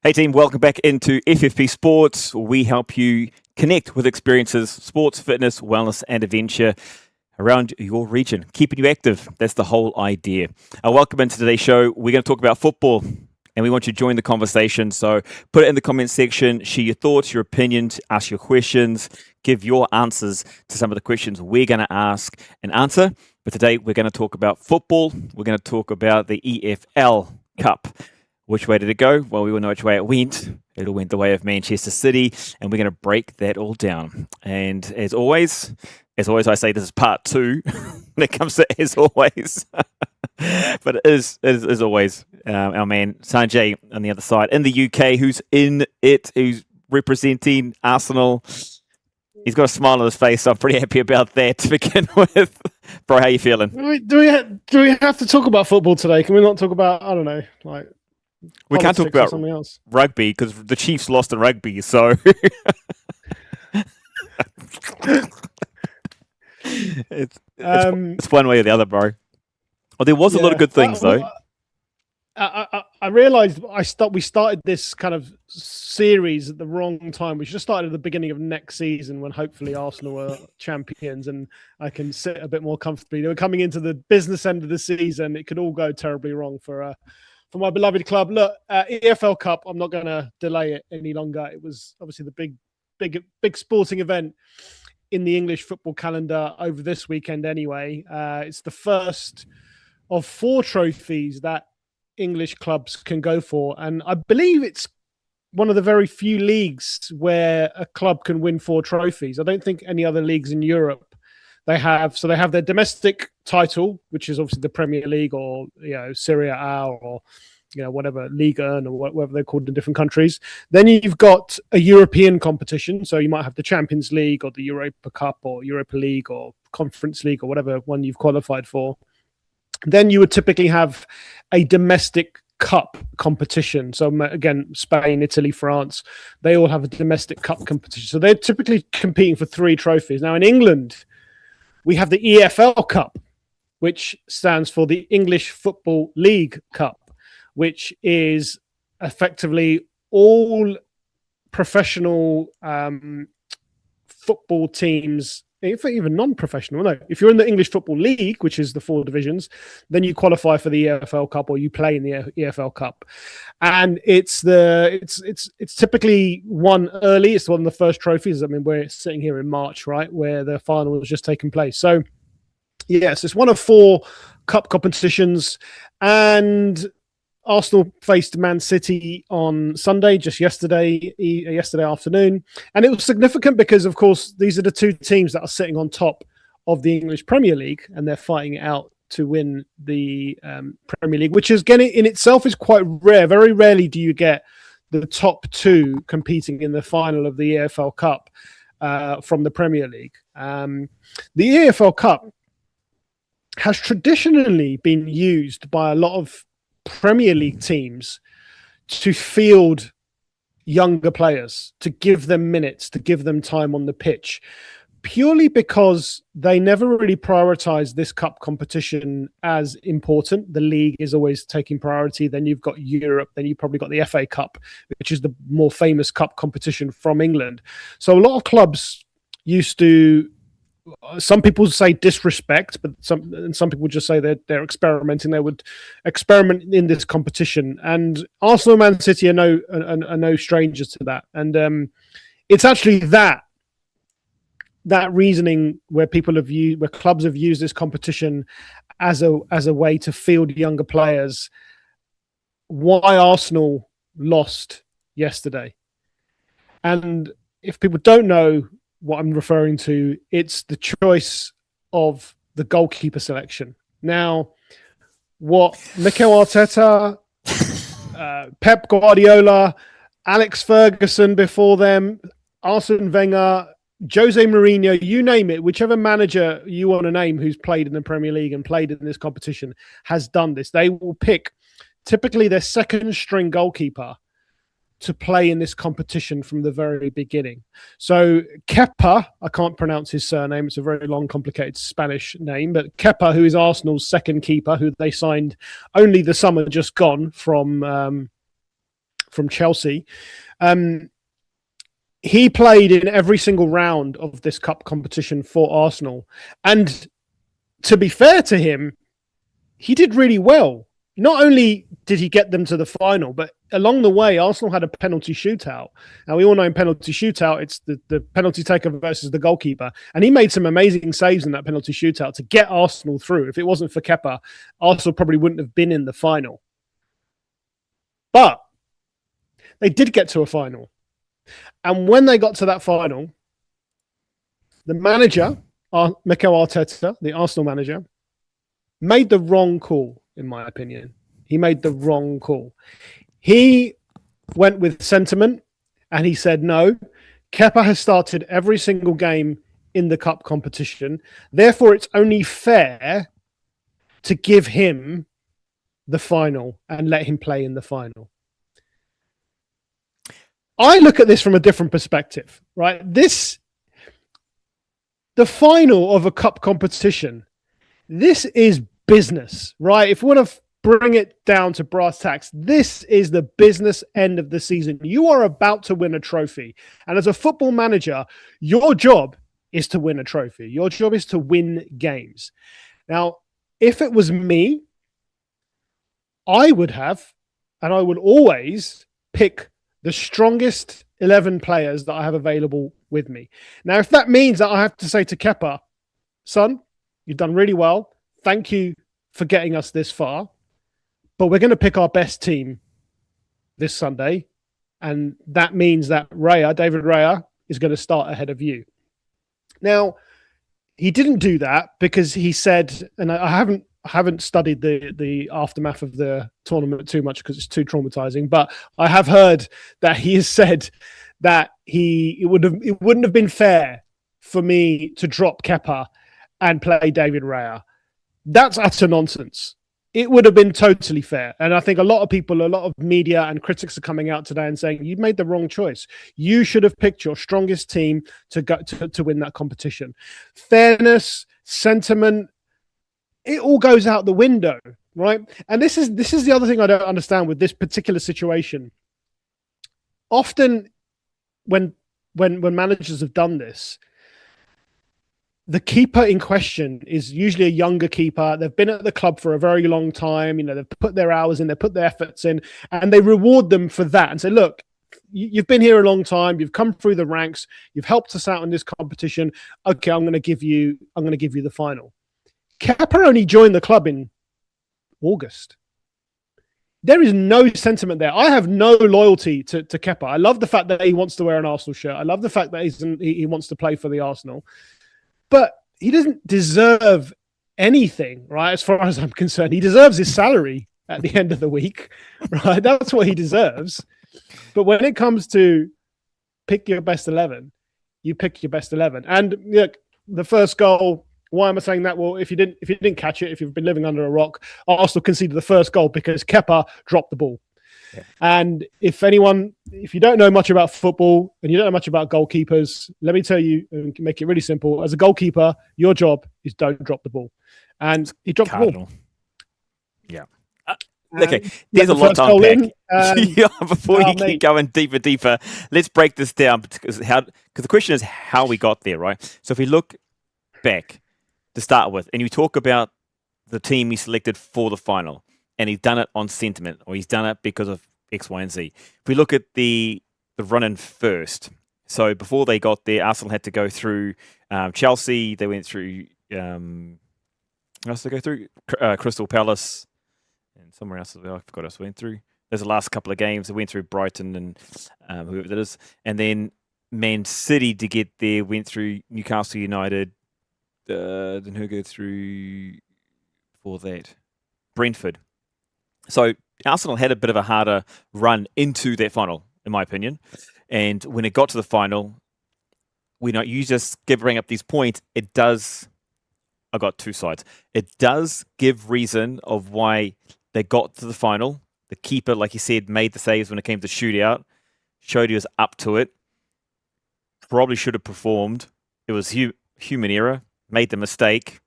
Hey team, welcome back into FFP Sports. We help you connect with experiences, sports, fitness, wellness, and adventure around your region, keeping you active. That's the whole idea. Welcome into today's show. We're going to talk about football, and we want you to join the conversation. So put it in the comment section, share your thoughts, your opinions, ask your questions, give your answers to some of the questions we're going to ask and answer. But today we're going to talk about football. We're going to talk about the EFL Cup. Which way did it go? Well, we all know which way it went. It all went the way of Manchester City, and we're going to break that all down. And as always, I say this is part two when it comes to as always. But it is always our man Sanjay on the other side in the UK, who's who's representing Arsenal. He's got a smile on his face, so I'm pretty happy about that to begin with. Bro, how you feeling? Do we have to talk about football today? Can we not talk about, I don't know, like... We can't talk about rugby because the Chiefs lost in rugby, so... it's one way or the other, bro. Oh, there was a lot of good things, though. I realised we started this kind of series at the wrong time. We should have started at the beginning of next season when hopefully Arsenal are champions and I can sit a bit more comfortably. They were coming into the business end of the season. It could all go terribly wrong for my beloved club. Look, EFL Cup, I'm not going to delay it any longer. It was obviously the big sporting event in the English football calendar over this weekend anyway. It's the first of 4 trophies that English clubs can go for. And I believe it's one of the very few leagues where a club can win 4 trophies. I don't think any other leagues in Europe they have their domestic title, which is obviously the Premier League or Serie A or whatever Liga or whatever they're called in different countries. Then you've got a European competition, so you might have the Champions League or the Europa Cup or Europa League or Conference League or whatever one you've qualified for. Then you would typically have a domestic cup competition. So again, Spain, Italy, France, they all have a domestic cup competition. So they're typically competing for 3 trophies. Now in England, we have the EFL Cup, which stands for the English Football League Cup, which is effectively all professional football teams, even non-professional. No, if you're in the English Football League, which is the 4 divisions, then you qualify for the EFL Cup or you play in the EFL Cup. And it's typically won early. It's one of the first trophies. I mean, we're sitting here in March, right, where the final has just taken place. So, yes, it's one of 4 cup competitions. And Arsenal faced Man City on Sunday, just yesterday afternoon. And it was significant because, of course, these are the 2 teams that are sitting on top of the English Premier League, and they're fighting it out to win the Premier League, which is, again, in itself is quite rare. Very rarely do you get the top 2 competing in the final of the EFL Cup from the Premier League. The EFL Cup has traditionally been used by a lot of Premier League teams to field younger players, to give them minutes, to give them time on the pitch, purely because they never really prioritize this cup competition as important. The league is always taking priority. Then you've got Europe. Then you've probably got the FA Cup, which is the more famous cup competition from England. So a lot of clubs used to, some people say disrespect, but some people just say they're experimenting. They would experiment in this competition, and Arsenal and Man City are no strangers to that. And it's actually that reasoning where clubs have used this competition as a way to field younger players. Why Arsenal lost yesterday, and if people don't know what I'm referring to, it's the choice of the goalkeeper selection. Now, what Mikel Arteta, Pep Guardiola, Alex Ferguson before them, Arsene Wenger, Jose Mourinho, you name it, whichever manager you want to name who's played in the Premier League and played in this competition has done this. They will pick typically their second string goalkeeper to play in this competition from the very beginning. So Kepa, I can't pronounce his surname, it's a very long, complicated Spanish name, but Kepa, who is Arsenal's second keeper, who they signed only the summer just gone from from Chelsea. He played in every single round of this cup competition for Arsenal. And to be fair to him, he did really well. Not only did he get them to the final, but along the way, Arsenal had a penalty shootout. Now, we all know in penalty shootout, it's the penalty taker versus the goalkeeper. And he made some amazing saves in that penalty shootout to get Arsenal through. If it wasn't for Kepa, Arsenal probably wouldn't have been in the final. But they did get to a final. And when they got to that final, the manager, Mikel Arteta, the Arsenal manager, made the wrong call, in my opinion. He made the wrong call. He went with sentiment and he said, no, Kepa has started every single game in the cup competition. Therefore, it's only fair to give him the final and let him play in the final. I look at this from a different perspective, right? The final of a cup competition, this is business, right? If we want to bring it down to brass tacks, this is the business end of the season. You are about to win a trophy. And as a football manager, your job is to win a trophy. Your job is to win games. Now, if it was me, I would have, and I would always pick the strongest 11 players that I have available with me. Now, if that means that I have to say to Kepa, son, you've done really well. Thank you for getting us this far. But we're going to pick our best team this Sunday. And that means that David Raya, is going to start ahead of you. Now, he didn't do that because he said, and I haven't studied the aftermath of the tournament too much because it's too traumatizing, but I have heard that he has said that it wouldn't have been fair for me to drop Kepa and play David Raya. That's utter nonsense. It would have been totally fair. And I think a lot of media and critics are coming out today and saying, you made the wrong choice. You should have picked your strongest team to win that competition. Fairness, sentiment, it all goes out the window, right? And this is the other thing I don't understand with this particular situation. Often when managers have done this, the keeper in question is usually a younger keeper. They've been at the club for a very long time. You know, they've put their hours in, they've put their efforts in, and they reward them for that and say, look, you've been here a long time. You've come through the ranks. You've helped us out in this competition. Okay, I'm going to give you the final. Kepa only joined the club in August. There is no sentiment there. I have no loyalty to Kepa. I love the fact that he wants to wear an Arsenal shirt. I love the fact that he wants to play for the Arsenal. But he doesn't deserve anything, right? As far as I'm concerned, he deserves his salary at the end of the week, right? That's what he deserves. But when it comes to pick your best 11, you pick your best 11. And look, the first goal. Why am I saying that? Well, if you didn't catch it, if you've been living under a rock, Arsenal conceded the first goal because Kepa dropped the ball. Yeah. And if you don't know much about football and you don't know much about goalkeepers, let me tell you and make it really simple. As a goalkeeper, your job is don't drop the ball. And he dropped the ball. Yeah. Okay, there's a lot to unpack. Before you keep going deeper, let's break this down because the question is how we got there, right? So if we look back to start with, and you talk about the team he selected for the final, and he's done it on sentiment, or he's done it because of X, Y, and Z. If we look at the run-in first, so before they got there, Arsenal had to go through Chelsea. They went through Crystal Palace, and somewhere else as well. I forgot else went through. There's the last couple of games. They went through Brighton and whoever that is, and then Man City to get there went through Newcastle United. Then who go through for that? Brentford. So Arsenal had a bit of a harder run into that final, in my opinion. And when it got to the final, you just bring up these points. It does. I got two sides. It does give reason of why they got to the final. The keeper, like you said, made the saves when it came to shootout. Showed he was up to it. Probably should have performed. It was human error. Made the mistake.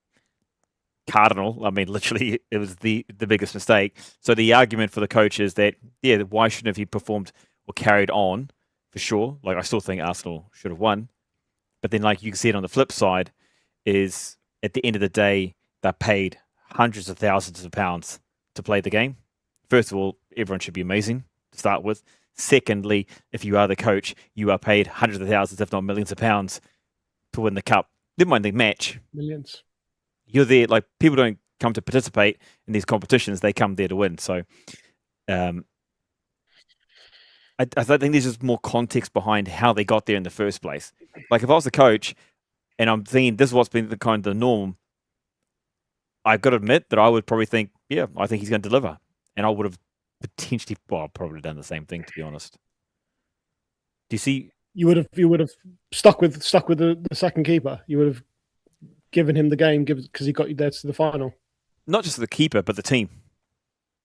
cardinal. I mean, literally, it was the biggest mistake. So the argument for the coach is that, yeah, why shouldn't have he performed or carried on for sure? Like, I still think Arsenal should have won. But then, like, you can see it on the flip side is at the end of the day, they're paid hundreds of thousands of pounds to play the game. First of all, everyone should be amazing to start with. Secondly, if you are the coach, you are paid hundreds of thousands, if not millions of pounds to win the cup. Never mind the match. Millions. You're there, like, people don't come to participate in these competitions, they come there to win. So I think there's just more context behind how they got there in the first place. Like, if I was the coach and I'm thinking this is what's been the kind of the norm, I've got to admit that I would probably think, yeah, I think he's going to deliver. And I would have potentially, well, probably done the same thing, to be honest. Do you see? You would have stuck with the second keeper. You would have given him the game because he got you there to the final. Not just the keeper, but the team.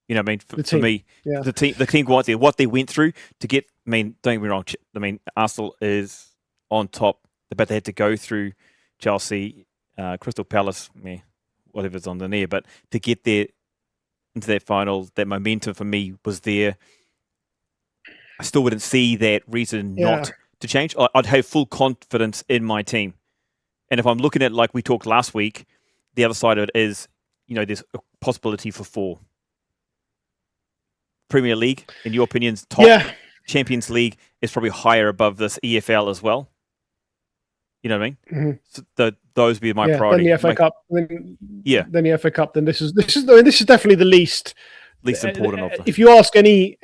You know what I mean? For me, yeah. the team go out there, what they went through to get, I mean, don't get me wrong, I mean, Arsenal is on top, but they had to go through Chelsea, Crystal Palace, whatever's on the near, but to get there into that final, that momentum for me was there. I still wouldn't see that reason not to change. I'd have full confidence in my team. And if I'm looking at, like we talked last week, the other side of it is, there's a possibility for 4. Premier League, in your opinions, top. Yeah. Champions League is probably higher above this EFL as well. You know what I mean? Mm-hmm. So those would be my priority. Then the FA Cup. Then the FA Cup. Then this is definitely the least important of them. If you ask any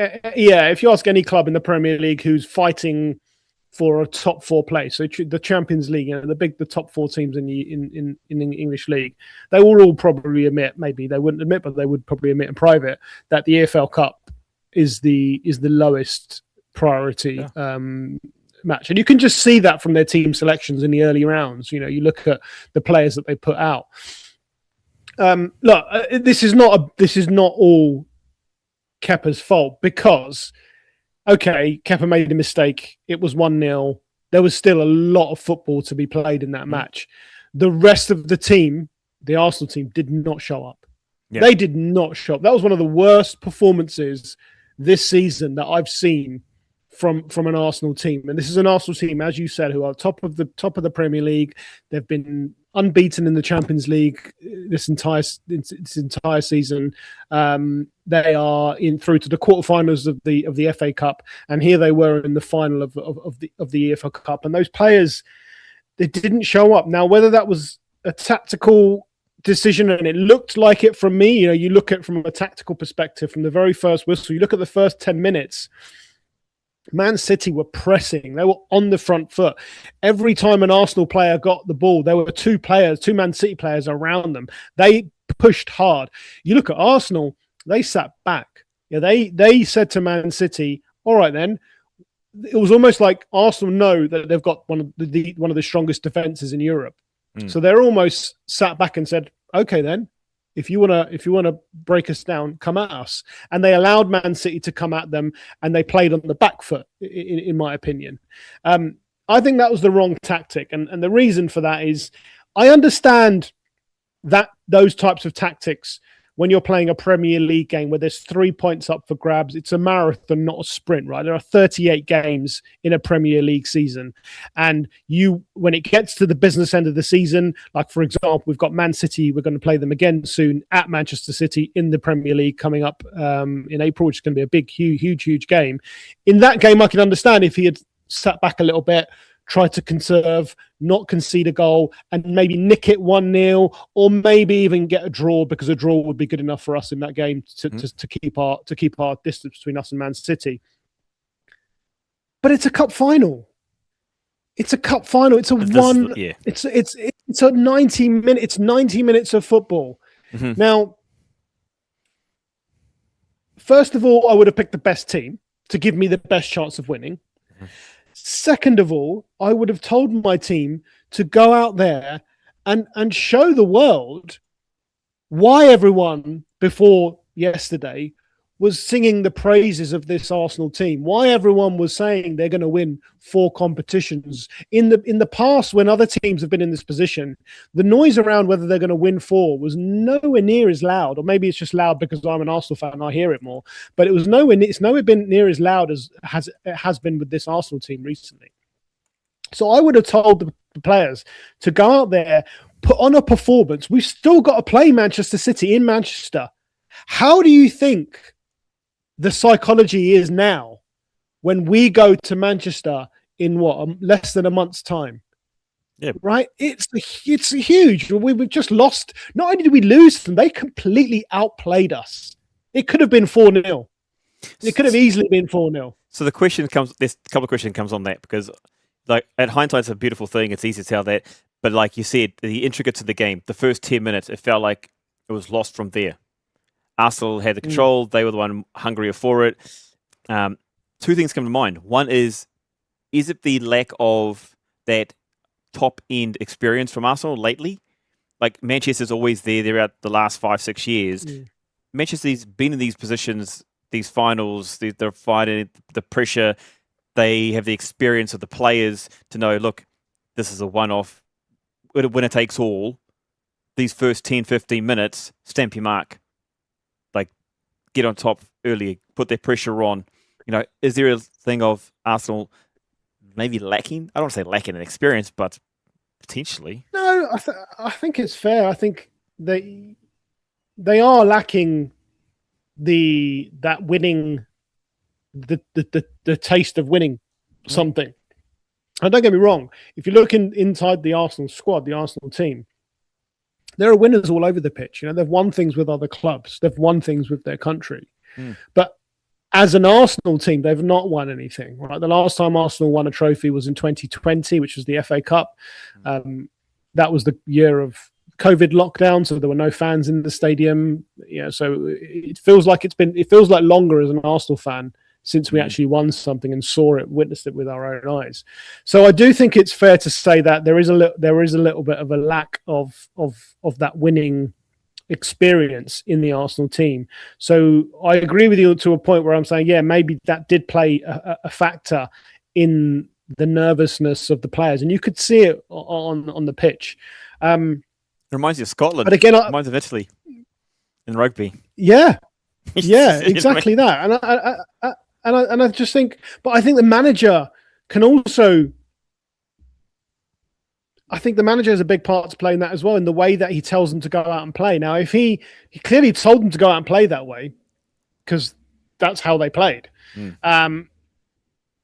club in the Premier League who's fighting for a top 4 place, so the Champions League, the top 4 teams in the English league, they will all probably admit, maybe they wouldn't admit, but they would probably admit in private, that the EFL Cup is the lowest priority match, and you can just see that from their team selections in the early rounds. You look at the players that they put out. Look, this is not all Kepa's fault, because Kepa made a mistake. It was 1-0. There was still a lot of football to be played in that match. The rest of the team, the Arsenal team, did not show up. Yeah. They did not show up. That was one of the worst performances this season that I've seen from an Arsenal team. And this is an Arsenal team, as you said, who are top of the Premier League. They've been unbeaten in the Champions League this entire season. They are through to the quarterfinals of the FA Cup, and here they were in the final of the EFL Cup. And those players, they didn't show up. Now, whether that was a tactical decision, and it looked like it from me, you look at it from a tactical perspective, from the very first whistle, you look at the first 10 minutes. Man City were pressing. They were on the front foot. Every time an Arsenal player got the ball, there were 2 Man City players around them. They pushed hard. You look at Arsenal, they sat back. They said to Man City, all right then. It was almost like Arsenal know that they've got one of the strongest defenses in Europe. So they're almost sat back and said, okay then, if you wanna break us down, come at us. And they allowed Man City to come at them, and they played on the back foot, in my opinion. I think that was the wrong tactic, and the reason for that is, I understand that those types of tactics when you're playing a Premier League game where there's 3 points up for grabs. It's a marathon, not a sprint, right? There are 38 games in a Premier League season. And when it gets to the business end of the season, like, for example, we've got Man City, we're going to play them again soon at Manchester City in the Premier League coming up in April, which is going to be a big, huge game. In that game, I can understand if he had sat back a little bit, try to conserve, not concede a goal, and maybe nick it 1-0, or maybe even get a draw, because a draw would be good enough for us in that game to keep our distance between us and Man City. But it's a cup final. It's a cup final. It's It's a 90 minutes. It's 90 minutes of football. Mm-hmm. Now, first of all, I would have picked the best team to give me the best chance of winning. Mm-hmm. Second of all, I would have told my team to go out there and show the world why everyone before yesterday was singing the praises of this Arsenal team, why everyone was saying they're going to win 4 competitions. In the past, when other teams have been in this position, the noise around whether they're going to win 4 was nowhere near as loud, or maybe it's just loud because I'm an Arsenal fan and I hear it more, but it's nowhere been near as loud as it has been with this Arsenal team recently. So I would have told the players to go out there, put on a performance. We've still got to play Manchester City in Manchester. How do you think the psychology is now when we go to Manchester in less than a month's time? Yeah, right. It's huge. We've just lost. Not only did we lose them, they completely outplayed us. It could have been 4-0. It could have easily been 4-0. So there's a couple of questions comes on that, because like at hindsight, it's a beautiful thing. It's easy to tell that, but like you said, the intricacies of the game, the first 10 minutes, it felt like it was lost from there. Arsenal had the control. They were the one hungrier for it. 2 things come to mind. One is it the lack of that top-end experience from Arsenal lately? Like, Manchester's always there. They're out the last 5-6 years. Manchester's been in these positions, these finals. They're fighting the pressure. They have the experience of the players to know, look, this is a one-off. Winner takes all. These first 10, 15 minutes, stamp your mark. Get on top early, put their pressure on. Is there a thing of Arsenal maybe lacking? I don't want to say lacking in experience, but potentially. No, I think it's fair. I think they are lacking the taste of winning something. And don't get me wrong. If you look inside the Arsenal squad, the Arsenal team, there are winners all over the pitch. They've won things with other clubs. They've won things with their country. But as an Arsenal team, they've not won anything. Right? The last time Arsenal won a trophy was in 2020, which was the FA Cup. That was the year of COVID lockdown, so there were no fans in the stadium. So it feels like longer as an Arsenal fan since we actually won something and witnessed it with our own eyes. So I do think it's fair to say that there is a little bit of a lack of that winning experience in the Arsenal team. So I agree with you to a point where I'm saying, yeah, maybe that did play a factor in the nervousness of the players, and you could see it on the pitch. It reminds you of Scotland. But again, it reminds of Italy in rugby. Yeah, exactly that. And I just think, but I think the manager can also. I think the manager has a big part to play in that as well, in the way that he tells them to go out and play. Now, if he clearly told them to go out and play that way, because that's how they played. And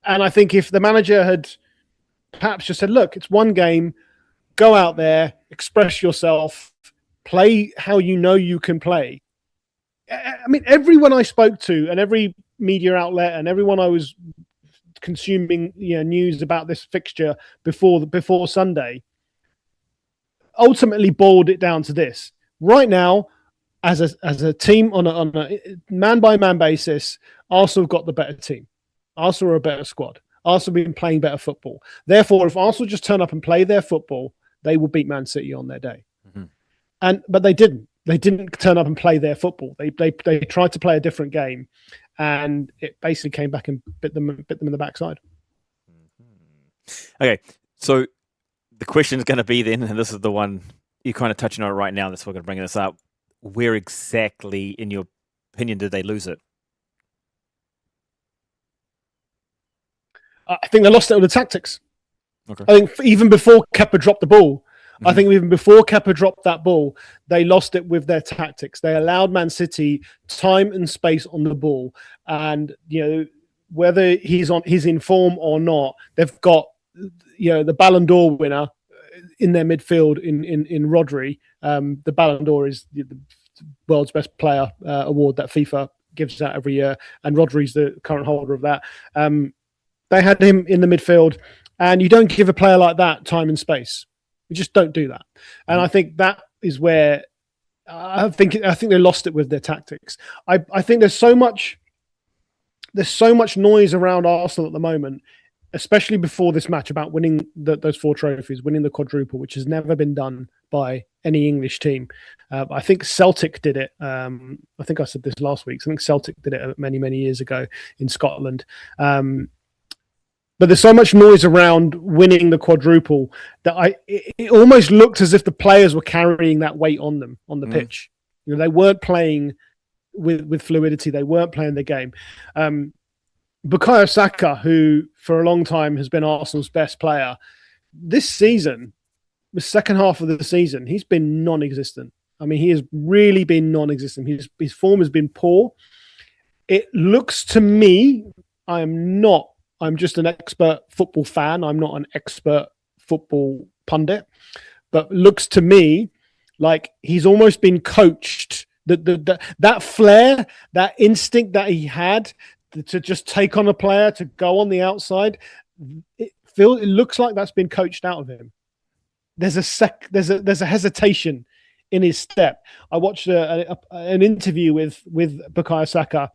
I think if the manager had perhaps just said, look, it's one game, go out there, express yourself, play how you can play. I mean, everyone I spoke to and every media outlet and everyone I was consuming news about this fixture before Sunday ultimately boiled it down to this. Right now, as a team on a man-by-man basis, Arsenal have got the better team. Arsenal are a better squad. Arsenal have been playing better football. Therefore, if Arsenal just turn up and play their football, they will beat Man City on their day. But they didn't. They didn't turn up and play their football. They tried to play a different game, and it basically came back and bit them in the backside. Okay, so the question is going to be then, and this is the one you're kind of touching on right now. That's why we're going to bring this up. Where exactly, in your opinion, did they lose it? I think they lost it with the tactics. Okay. I think even before Kepa dropped the ball, I think even before Kepa dropped that ball, they lost it with their tactics. They allowed Man City time and space on the ball, and whether he's in form or not, they've got the Ballon d'Or winner in their midfield in Rodri. The Ballon d'Or is the world's best player award that FIFA gives out every year, and Rodri's the current holder of that. They had him in the midfield, and you don't give a player like that time and space. You just don't do that. And I think that is where I think they lost it with their tactics. I think there's so much noise around Arsenal at the moment especially before this match, about winning those 4 trophies, winning the quadruple, which has never been done by any English team. I think Celtic did it. I think I said this last week. I think Celtic did it many, many years ago in Scotland. But there's so much noise around winning the quadruple that it almost looked as if the players were carrying that weight on them on the pitch. You know, they weren't playing with fluidity. They weren't playing the game. Bukayo Saka, who for a long time has been Arsenal's best player, this season, the second half of the season, he's been non-existent. I mean, he has really been non-existent. His form has been poor. It looks to me, I'm just an expert football fan. I'm not an expert football pundit, but looks to me like he's almost been coached. That flair, that instinct that he had to just take on a player, to go on the outside, it looks like that's been coached out of him. There's a hesitation in his step. I watched an interview with Bukayo Saka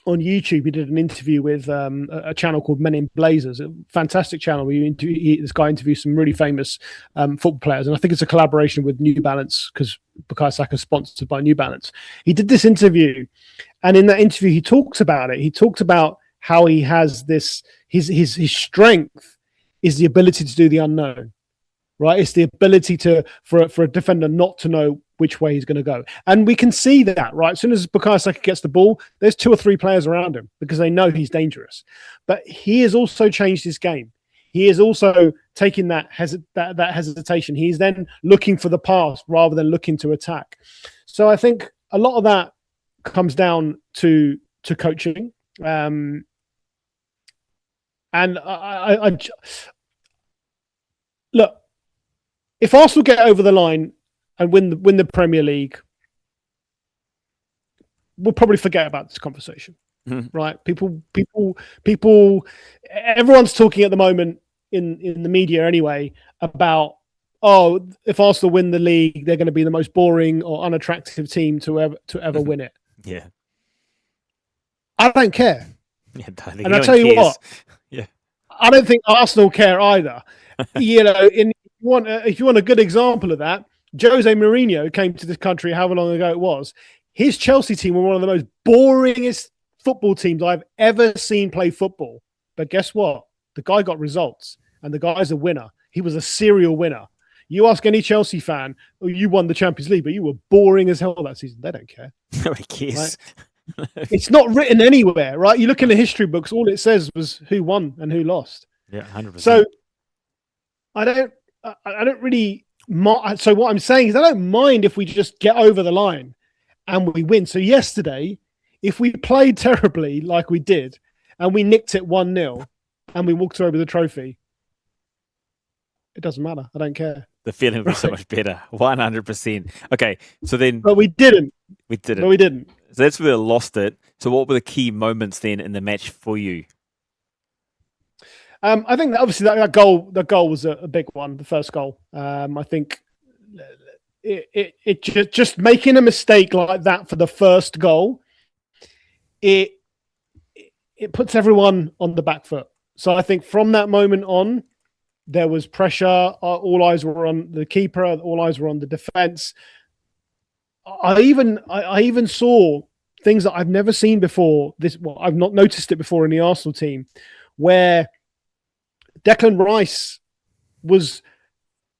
on YouTube. He did an interview with a channel called Men in Blazers, a fantastic channel where this guy interviews some really famous football players. And I think it's a collaboration with New Balance, because Bukayo Saka is sponsored by New Balance. He did this interview, and in that interview, he talks about it. He talked about how he has this, his strength is the ability to do the unknown, right? It's the ability for a defender not to know which way he's going to go. And we can see that, right? As soon as Bukayo Saka gets the ball, there's 2 or 3 players around him because they know he's dangerous. But he has also changed his game. He is also taking that hesitation. He's then looking for the pass rather than looking to attack. So I think a lot of that comes down to coaching. And I look, if Arsenal get over the line and win the Premier League, we'll probably forget about this conversation, right? People, everyone's talking at the moment in the media anyway about, oh, if Arsenal win the league, they're going to be the most boring or unattractive team to ever win it. Yeah, I don't care. Yeah, and I tell you what, yeah, I don't think Arsenal care either. You know, if you want a good example of that, Jose Mourinho came to this country however long ago it was. His Chelsea team were one of the most boringest football teams I've ever seen play football. But guess what? The guy got results, and the guy's a winner. He was a serial winner. You ask any Chelsea fan, oh, you won the Champions League, but you were boring as hell that season. They don't care. Nobody cares. Right? It's not written anywhere, right? You look in the history books, all it says was who won and who lost. Yeah, 100%. So I don't really. So what I'm saying is I don't mind if we just get over the line and we win. So yesterday, if we played terribly like we did and we nicked it 1-0 and we walked away with the trophy, it doesn't matter. I don't care. The feeling would be so much better. 100%. Okay, so then... But we didn't. So that's where we lost it. So what were the key moments then in the match for you? I think that obviously that goal was a big one, the first goal. I think it just making a mistake like that for the first goal, it puts everyone on the back foot. So I think from that moment on, there was pressure. All eyes were on the keeper. All eyes were on the defense. I even saw things that I've never seen before. I've not noticed it before in the Arsenal team, where Declan Rice was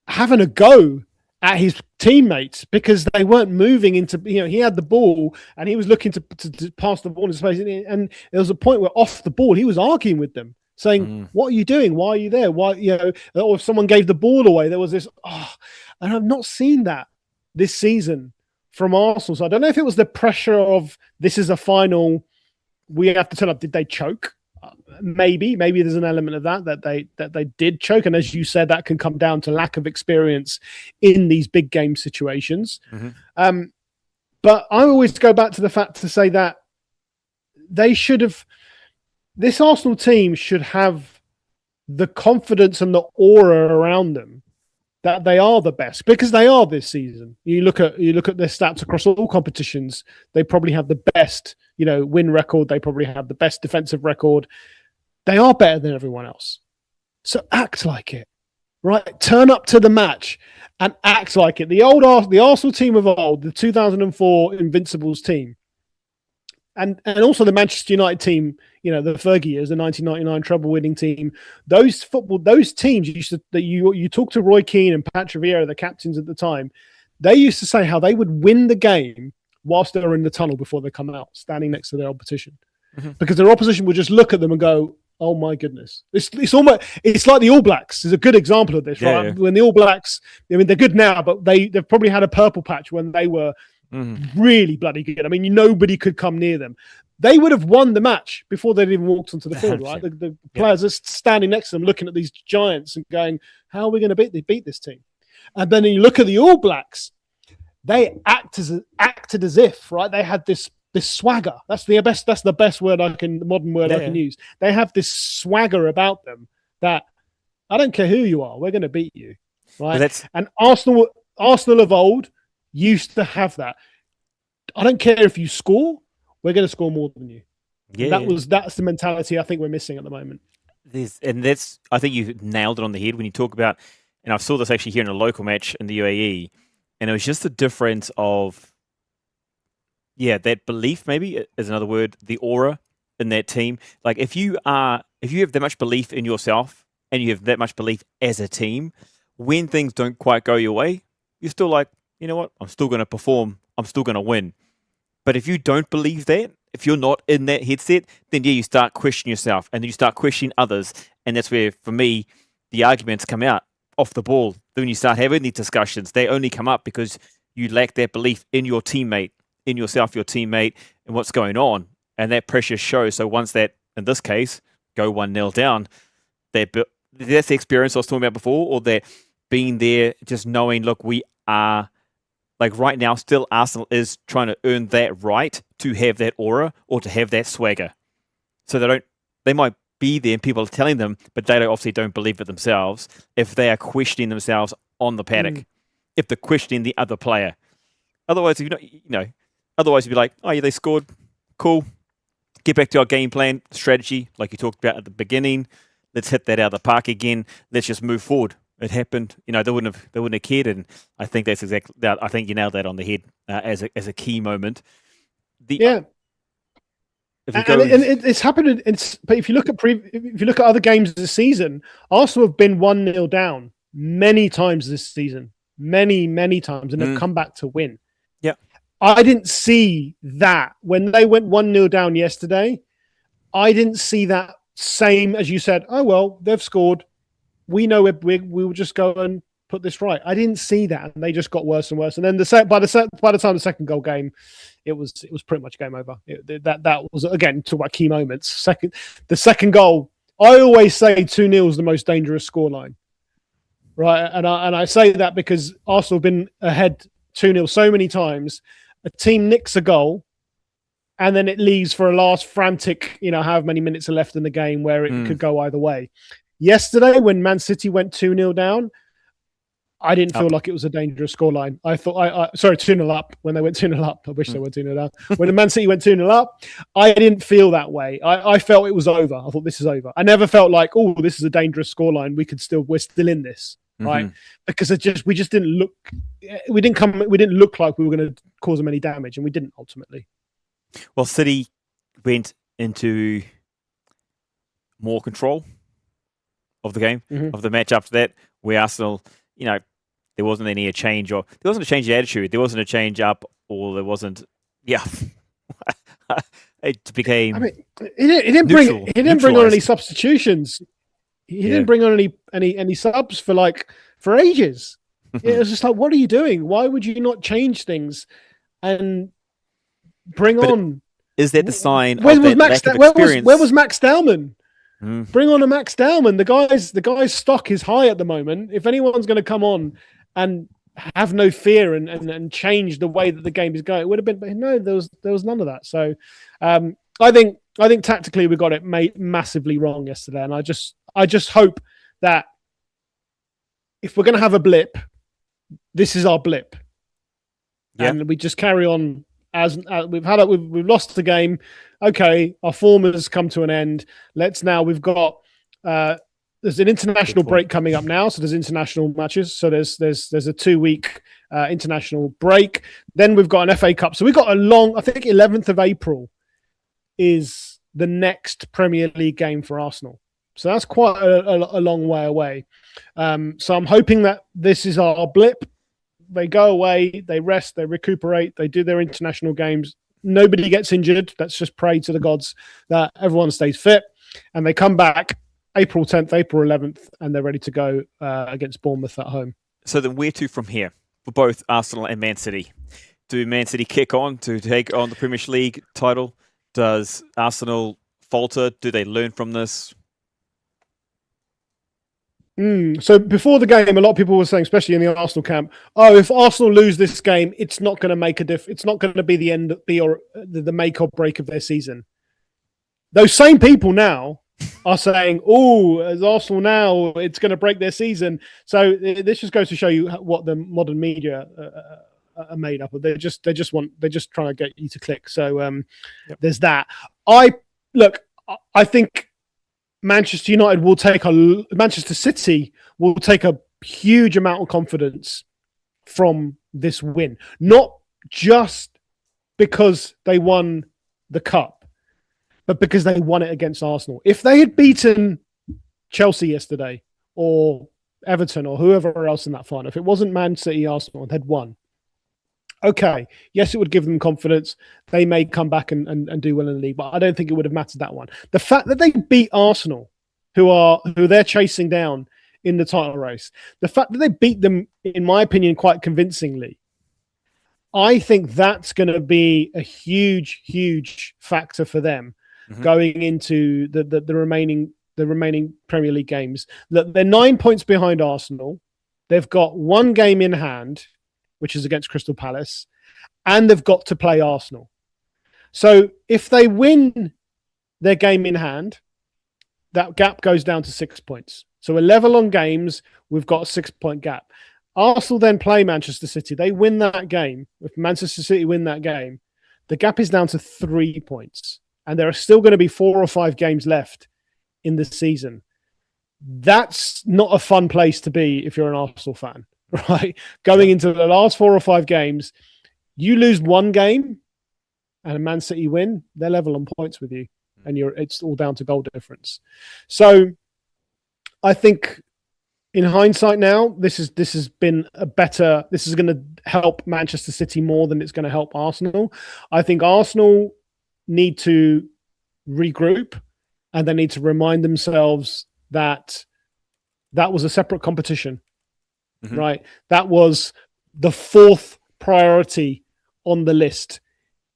having a go at his teammates because they weren't moving into, he had the ball and he was looking to pass the ball into space. And there was a point where off the ball, he was arguing with them, saying, what are you doing? Why are you there? Why, or if someone gave the ball away, there was this, and I've not seen that this season from Arsenal. So I don't know if it was the pressure of this is a final, we have to turn up. Did they choke? Maybe there's an element of that they did choke, and as you said, that can come down to lack of experience in these big game situations. But I always go back to the fact to say that this Arsenal team should have the confidence and the aura around them that they are the best, because they are this season. You look at their stats across all competitions, they probably have the best, win record. They probably have the best defensive record. They are better than everyone else. So act like it, right? Turn up to the match and act like it. The Arsenal team of old, the 2004 Invincibles team, and also the Manchester United team, the Fergie years, the 1999 treble-winning team. Those teams you talk to Roy Keane and Patrick Vieira, the captains at the time, they used to say how they would win the game whilst they're in the tunnel before they come out, standing next to their opposition, because their opposition would just look at them and go, "Oh my goodness!" It's like the All Blacks is a good example of this, right? Yeah. When the All Blacks, they're good now, but they've probably had a purple patch when they were really bloody good. I mean, nobody could come near them. They would have won the match before they'd even walked onto the field, right? The players are standing next to them, looking at these giants and going, "How are we going to beat this team?" And then you look at the All Blacks; they acted as if, right? They had this swagger. That's the best word I can use. They have this swagger about them that I don't care who you are, we're going to beat you, right? And Arsenal of old used to have that. I don't care if you score, we're going to score more than you. Yeah, that's the mentality I think we're missing at the moment. I think you nailed it on the head when you talk about, and I saw this actually here in a local match in the UAE, and it was just the difference of, that belief maybe is another word, the aura in that team. Like if you have that much belief in yourself and you have that much belief as a team, when things don't quite go your way, you're still like, you know what, I'm still going to perform, I'm still going to win. But if you don't believe that, if you're not in that headset, then you start questioning yourself and then you start questioning others. And that's where, for me, the arguments come out off the ball. Then when you start having these discussions, they only come up because you lack that belief in your teammate, in yourself, your teammate, and what's going on. And that pressure shows. So once that, in this case, go 1-0 down, that's the experience I was talking about before, or that being there, just knowing, look, we are, like right now, still Arsenal is trying to earn that right to have that aura or to have that swagger. So they might be there and people are telling them, but they obviously don't believe it themselves if they are questioning themselves on the paddock, if they're questioning the other player. Otherwise, otherwise you'd be like, oh yeah, they scored, cool. Get back to our game plan, strategy, like you talked about at the beginning. Let's hit that out of the park again. Let's just move forward. It happened. They wouldn't have cared, and I think that's exactly that. I think you nailed that on the head as a key moment. It's happened. But if you look at other games this season, Arsenal have been 1-0 down many times this season, many times, and have come back to win. Yeah, I didn't see that when they went 1-0 down yesterday. I didn't see that same, as you said. Oh well, they've scored. We know we will just go and put this right. I didn't see that, and they just got worse and worse. And then by the time the second goal came, it was pretty much game over. That was, again, talk about key moments. The second goal, I always say 2-0 is the most dangerous scoreline, right? And I say that because Arsenal have been ahead 2-0 so many times. A team nicks a goal, and then it leaves for a last frantic, however many minutes are left in the game where it could go either way. Yesterday, when Man City went 2-0 down, I didn't feel like it was a dangerous scoreline. I thought, sorry, 2-0 up when they went 2-0 up. I wish they were 2-0 down. When the Man City went 2-0 up, I didn't feel that way. I felt it was over. I thought this is over. I never felt like, oh, this is a dangerous scoreline. We're still in this, right? Because we just didn't look. We didn't look like we were going to cause them any damage, and we didn't ultimately. Well, City went into more control of the game, of the match after that, where Arsenal, there wasn't any change, or there wasn't a change in attitude, there wasn't a change up, or there wasn't, it became. I mean, he didn't bring on any substitutions. He didn't bring on any subs for ages. It was just like, what are you doing? Why would you not change things and bring on? Is that the sign of that lack of experience? Where was Max Dowman? Bring on a Max Dowman. The guy's stock is high at the moment. If anyone's going to come on and have no fear and change the way that the game is going, it would have been. But no, there was none of that. So I think tactically we got it massively wrong yesterday, and I just hope that if we're going to have a blip, this is our blip, and we just carry on as we've lost the game. Okay, our form has come to an end. We've got there's an international break coming up now, so there's international matches. So there's a 2-week international break. Then we've got an FA Cup. So we've got a long, I think 11th of April is the next Premier League game for Arsenal. So that's quite a long way away. So I'm hoping that this is our blip. They go away, they rest, they recuperate, they do their international games. Nobody gets injured. Let's just pray to the gods that everyone stays fit. And they come back April 10th, April 11th, and they're ready to go against Bournemouth at home. So then where to from here for both Arsenal and Man City? Do Man City kick on to take on the Premier League title? Does Arsenal falter? Do they learn from this? So before the game, a lot of people were saying, especially in the Arsenal camp, "Oh, if Arsenal lose this game, it's not going to make a difference. It's not going to be the end, the make or break of their season." Those same people now are saying, "Oh, as Arsenal now, it's going to break their season." So this just goes to show you what the modern media are made up of. They're just trying to get you to click. So there's that. I think Manchester City will take a huge amount of confidence from this win, not just because they won the cup, but because they won it against Arsenal. If they had beaten Chelsea yesterday or Everton or whoever else in that final, if it wasn't Man City, Arsenal, and had won, okay, yes, it would give them confidence. They may come back and do well in the league, but I don't think it would have mattered that one. The fact that they beat Arsenal, who they're chasing down in the title race, the fact that they beat them, in my opinion, quite convincingly, I think that's going to be a huge, huge factor for them going into the remaining Premier League games. Look, they're 9 points behind Arsenal. They've got one game in hand, which is against Crystal Palace, and they've got to play Arsenal. So if they win their game in hand, that gap goes down to 6 points. So we're level on games. We've got a 6-point gap. Arsenal then play Manchester City. They win that game. If Manchester City win that game, the gap is down to 3 points. And there are still going to be 4 or 5 games left in the season. That's not a fun place to be if you're an Arsenal fan. Right, going into the last 4 or 5 games, you lose one game, and a Man City win, they're level on points with you, and it's all down to goal difference. So, I think, in hindsight, now this is going to help Manchester City more than it's going to help Arsenal. I think Arsenal need to regroup, and they need to remind themselves that was a separate competition. Right, that was the 4th priority on the list.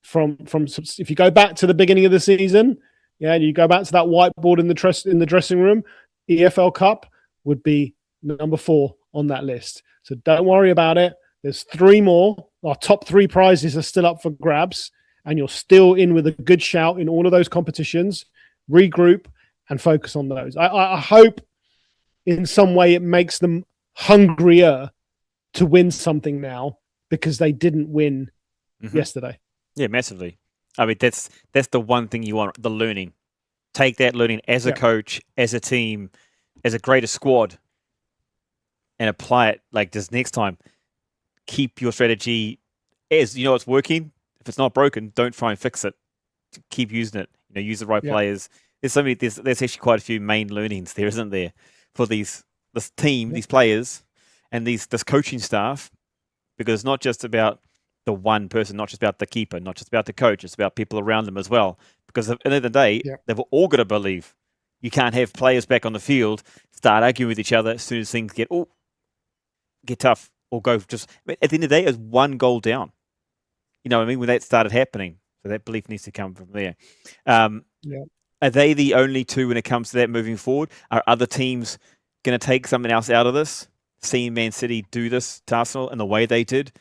From if you go back to the beginning of the season, you go back to that whiteboard in the dressing room, EFL Cup would be number 4 on that list. So don't worry about it. There's 3 more. Our top 3 prizes are still up for grabs, and you're still in with a good shout in all of those competitions. Regroup and focus on those. I hope in some way it makes them hungrier to win something now because they didn't win yesterday. Yeah, massively. I mean, that's the one thing you want, the learning. Take that learning as a coach, as a team, as a greater squad, and apply it like this next time. Keep your strategy as, it's working. If it's not broken, don't try and fix it. Keep using it. Use the right players. There's actually quite a few main learnings there, isn't there, for this team, these players, and this coaching staff, because it's not just about the one person, not just about the keeper, not just about the coach, it's about people around them as well. Because at the end of the day, they've all got to believe. You can't have players back on the field start arguing with each other as soon as things get tough, or go just. At the end of the day, it's one goal down. You know what I mean? When that started happening, so that belief needs to come from there. Are they the only two when it comes to that moving forward? Are other teams going to take something else out of this? Seeing Man City do this to Arsenal and the way they did,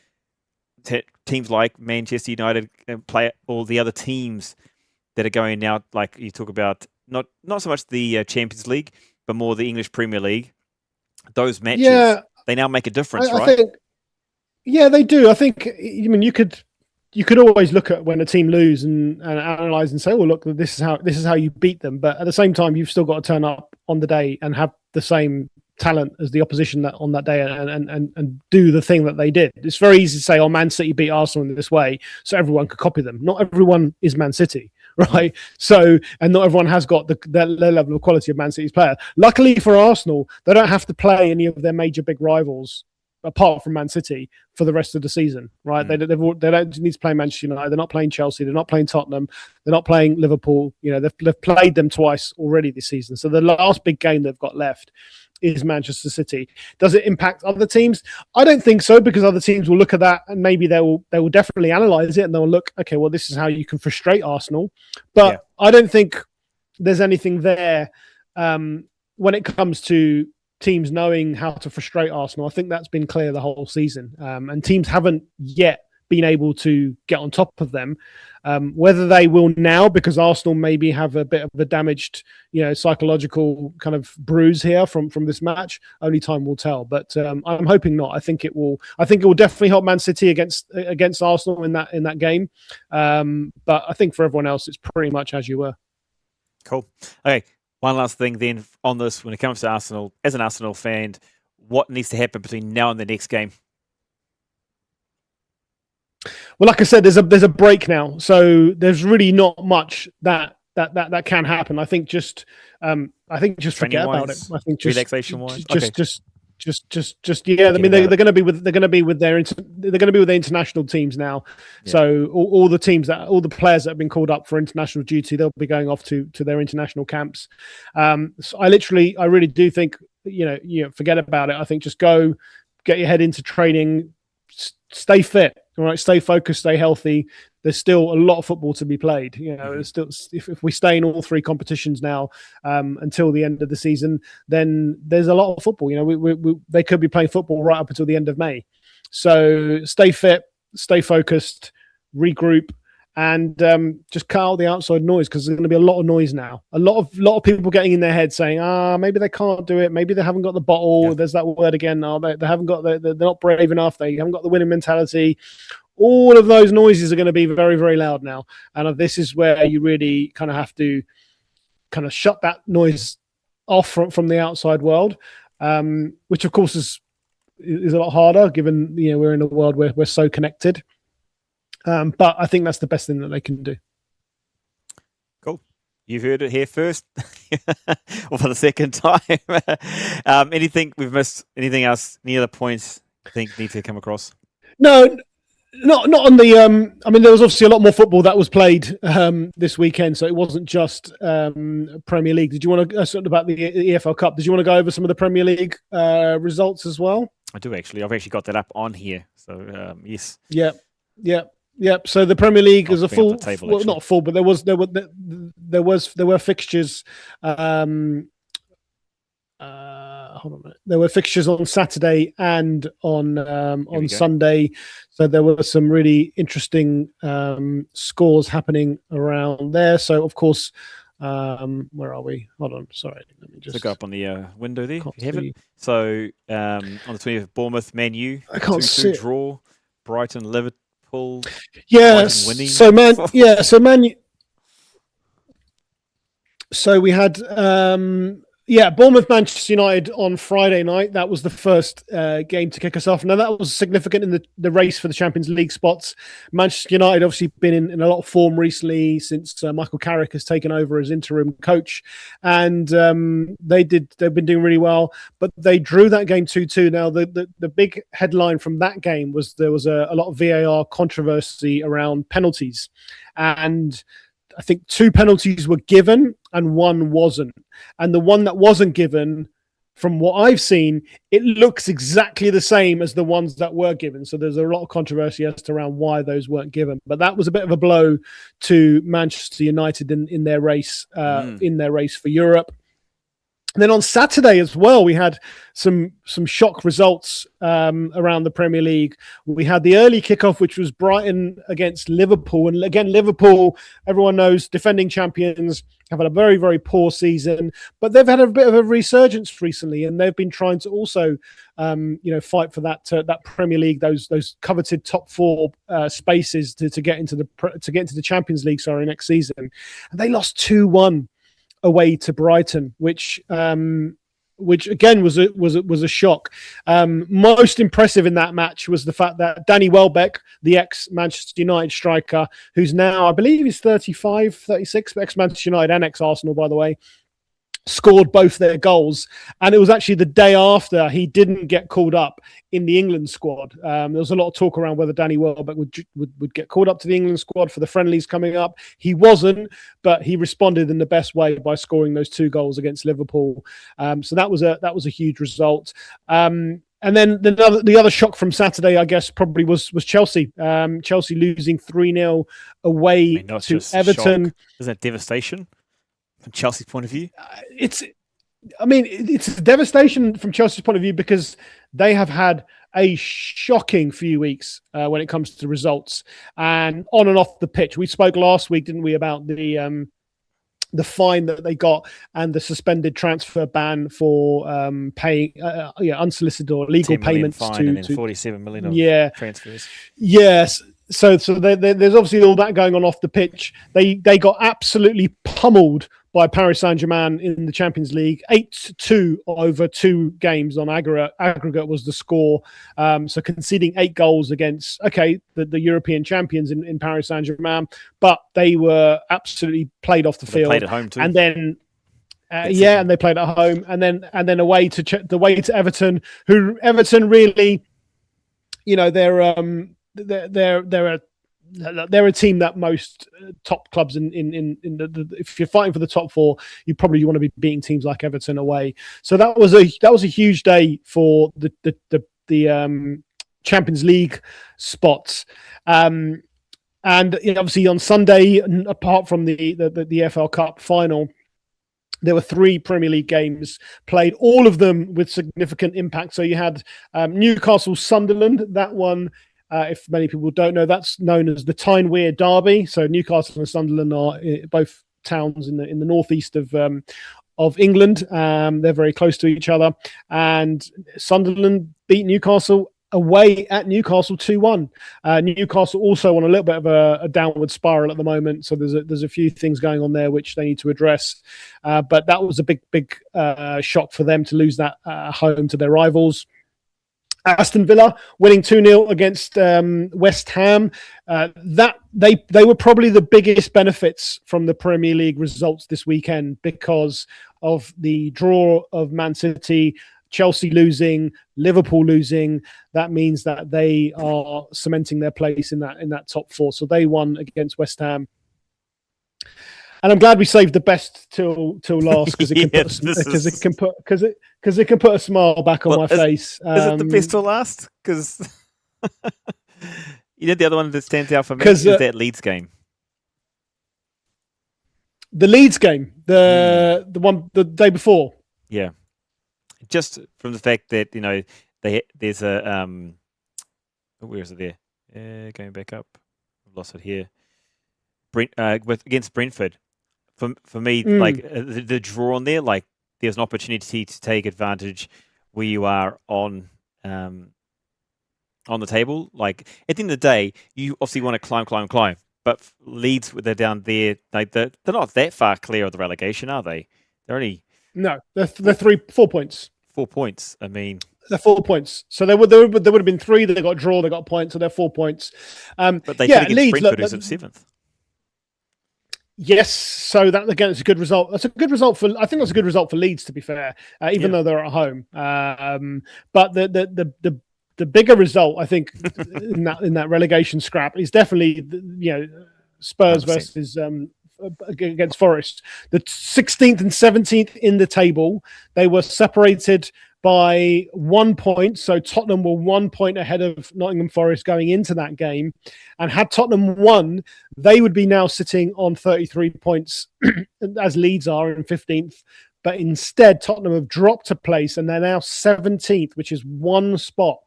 teams like Manchester United play all the other teams that are going now, like you talk about, not so much the Champions League, but more the English Premier League. Those matches, they now make a difference, right? I think, they do. I think, you could you could always look at when a team lose and analyze and say, well, look, this is how you beat them. But at the same time, you've still got to turn up on the day and have the same talent as the opposition on that day and do the thing that they did. It's very easy to say, oh, Man City beat Arsenal in this way, so everyone could copy them. Not everyone is Man City, right? So, and not everyone has got the level of quality of Man City's player. Luckily for Arsenal, they don't have to play any of their major big rivals apart from Man City for the rest of the season, right? They don't need to play Manchester United. They're not playing Chelsea. They're not playing Tottenham. They're not playing Liverpool. You know, they've played them twice already this season. So the last big game they've got left is Manchester City. Does it impact other teams? I don't think so, because other teams will look at that and maybe they will definitely analyze it and they'll look, okay, well, this is how you can frustrate Arsenal. But I don't think there's anything there when it comes to teams knowing how to frustrate Arsenal. I think that's been clear the whole season. And teams haven't yet been able to get on top of them. Whether they will now, because Arsenal maybe have a bit of a damaged, psychological kind of bruise here from this match, only time will tell. But I'm hoping not. I think it will definitely help Man City against Arsenal in that game. But I think for everyone else, it's pretty much as you were. Cool. Okay. One last thing then on this, when it comes to Arsenal, as an Arsenal fan, what needs to happen between now and the next game? Well, like I said, there's a break now, so there's really not much that can happen. I think just forget about it. I think just relaxation wise, just I mean, they're going to be with their international teams now. Yeah. So all the players that have been called up for international duty, they'll be going off to their international camps. So I really do think forget about it. I think just go get your head into training, stay fit. All right, stay focused, stay healthy. There's still a lot of football to be played. There's still, if we stay in all three competitions now until the end of the season, then there's a lot of football. They could be playing football right up until the end of May. So stay fit, stay focused, regroup, and just cut out the outside noise, because there's going to be a lot of noise now. A lot of people getting in their head saying, maybe they can't do it. Maybe they haven't got the bottle. Yeah. There's that word again. They haven't got they're not brave enough. They haven't got the winning mentality. All of those noises are going to be very, very loud now. And this is where you really kind of have to kind of shut that noise off from the outside world, which of course is a lot harder given, we're in a world where we're so connected. But I think that's the best thing that they can do. Cool. You've heard it here first, or for the second time. Anything we've missed? Anything else? Any other points you think need to come across? No, not on the. I mean, there was obviously a lot more football that was played this weekend, so it wasn't just Premier League. Did you want to something about the EFL Cup? Did you want to go over some of the Premier League results as well? I do actually. I've actually got that up on here. So yes. Yep. So the Premier League is a full, not full, but there were fixtures. Hold on a minute. There were fixtures on Saturday and on Sunday. So there were some really interesting scores happening around there. So of course, where are we? Hold on. Sorry, let me just look up on the window there. If you have it. So on the 20th, Bournemouth, Man U, I can't see draw. Brighton, Liverpool. Yes. So we had Bournemouth, Manchester United on Friday night. That was the first game to kick us off. Now that was significant in the race for the Champions League spots. Manchester United obviously been in a lot of form recently since Michael Carrick has taken over as interim coach, and they've been doing really well. But they drew that game 2-2. Now the big headline from that game was there was a lot of VAR controversy around penalties, and I think 2 penalties were given and 1 wasn't. And the one that wasn't given, from what I've seen, it looks exactly the same as the ones that were given. So there's a lot of controversy as to around why those weren't given. But that was a bit of a blow to Manchester United in their race for Europe. And then on Saturday as well, we had some shock results around the Premier League. We had the early kickoff, which was Brighton against Liverpool. And again, Liverpool, everyone knows, defending champions, have had a very, very poor season. But they've had a bit of a resurgence recently, and they've been trying to also, fight for that Premier League, those coveted top four spaces to get into the Champions League. Sorry, next season. And they lost 2-1 away to Brighton, which again was a shock. Most impressive in that match was the fact that Danny Welbeck, the ex-Manchester United striker, who's now, I believe he's 35, 36, ex-Manchester United and ex-Arsenal, by the way, scored both their goals. And it was actually the day after he didn't get called up in the England squad. There was a lot of talk around whether Danny Welbeck would get called up to the England squad for the friendlies coming up. He wasn't, but he responded in the best way by scoring those 2 goals against Liverpool. So that was a huge result. And then the other shock from Saturday, I guess, probably was Chelsea. Chelsea losing 3-0 away to Everton. Is that devastation from Chelsea's point of view? It's a devastation from Chelsea's point of view because they have had a shocking few weeks when it comes to results and on and off the pitch. We spoke last week, didn't we, about the fine that they got and the suspended transfer ban for paying unsolicited or illegal payments fine and then 47 million of transfers. Yes. So there's obviously all that going on off the pitch. They got absolutely pummeled by Paris Saint-Germain in the Champions League. 8-2 over 2 games on aggregate was the score. So conceding 8 goals against, the European champions in Paris Saint-Germain, but they were absolutely played off the field. They played at home too. And then and they played at home, and then away to Everton, who Everton really, they're a team that most top clubs in the if you're fighting for the top 4, you probably want to be beating teams like Everton away. So that was a huge day for the Champions League spots. And obviously on Sunday, apart from the EFL Cup final, there were 3 Premier League games played, all of them with significant impact. So you had Newcastle Sunderland. That one, if many people don't know, that's known as the Tyne Wear Derby. So Newcastle and Sunderland are both towns in the northeast of England. They're very close to each other, and Sunderland beat Newcastle away at Newcastle 2-1. Newcastle also on a little bit of a downward spiral at the moment, so there's a few things going on there which they need to address. But that was a big shock for them to lose that home to their rivals. Aston Villa winning 2-0 against West Ham. That they were probably the biggest benefits from the Premier League results this weekend because of the draw of Man City, Chelsea losing, Liverpool losing. That means that they are cementing their place in that top 4. So they won against West Ham. And I'm glad we saved the best till last because it can put a smile back on my face. Is it the best till last? Because the other one that stands out for me is that Leeds game. The Leeds game, the one the day before. Yeah, just from the fact that there's a where is it there? Going back up, I've lost it here. Against Brentford. For me, the draw on there, like there's an opportunity to take advantage where you are on the table. Like at the end of the day, you obviously want to climb. But Leeds, they're down there. Like they're not that far clear of the relegation, are they? They're only they're 4 points. 4 points. I mean, they're 4 points. So there would have been 3. They got a draw. They got a point. So they're 4 points. But they did against Leeds, Brentford, who's at 7th. Yes, so that again is a good result. That's a good result I think that's a good result for Leeds, to be fair, even though they're at home. But the bigger result, I think, in that relegation scrap is definitely Spurs 100%. Versus against Forest. The 16th and 17th in the table, they were separated by 1 point. So Tottenham were 1 point ahead of Nottingham Forest going into that game. And had Tottenham won, they would be now sitting on 33 points as Leeds are in 15th. But instead, Tottenham have dropped a place and they're now 17th, which is one spot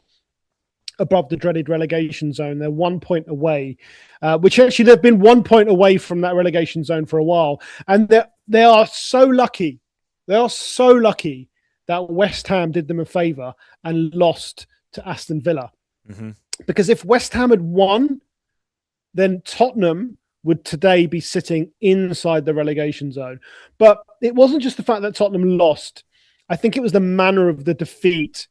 above the dreaded relegation zone. They're 1 point away, which actually they've been 1 point away from that relegation zone for a while. And they are so lucky. They are so lucky that West Ham did them a favour and lost to Aston Villa. Mm-hmm. Because if West Ham had won, then Tottenham would today be sitting inside the relegation zone. But it wasn't just the fact that Tottenham lost. I think it was the manner of the defeat.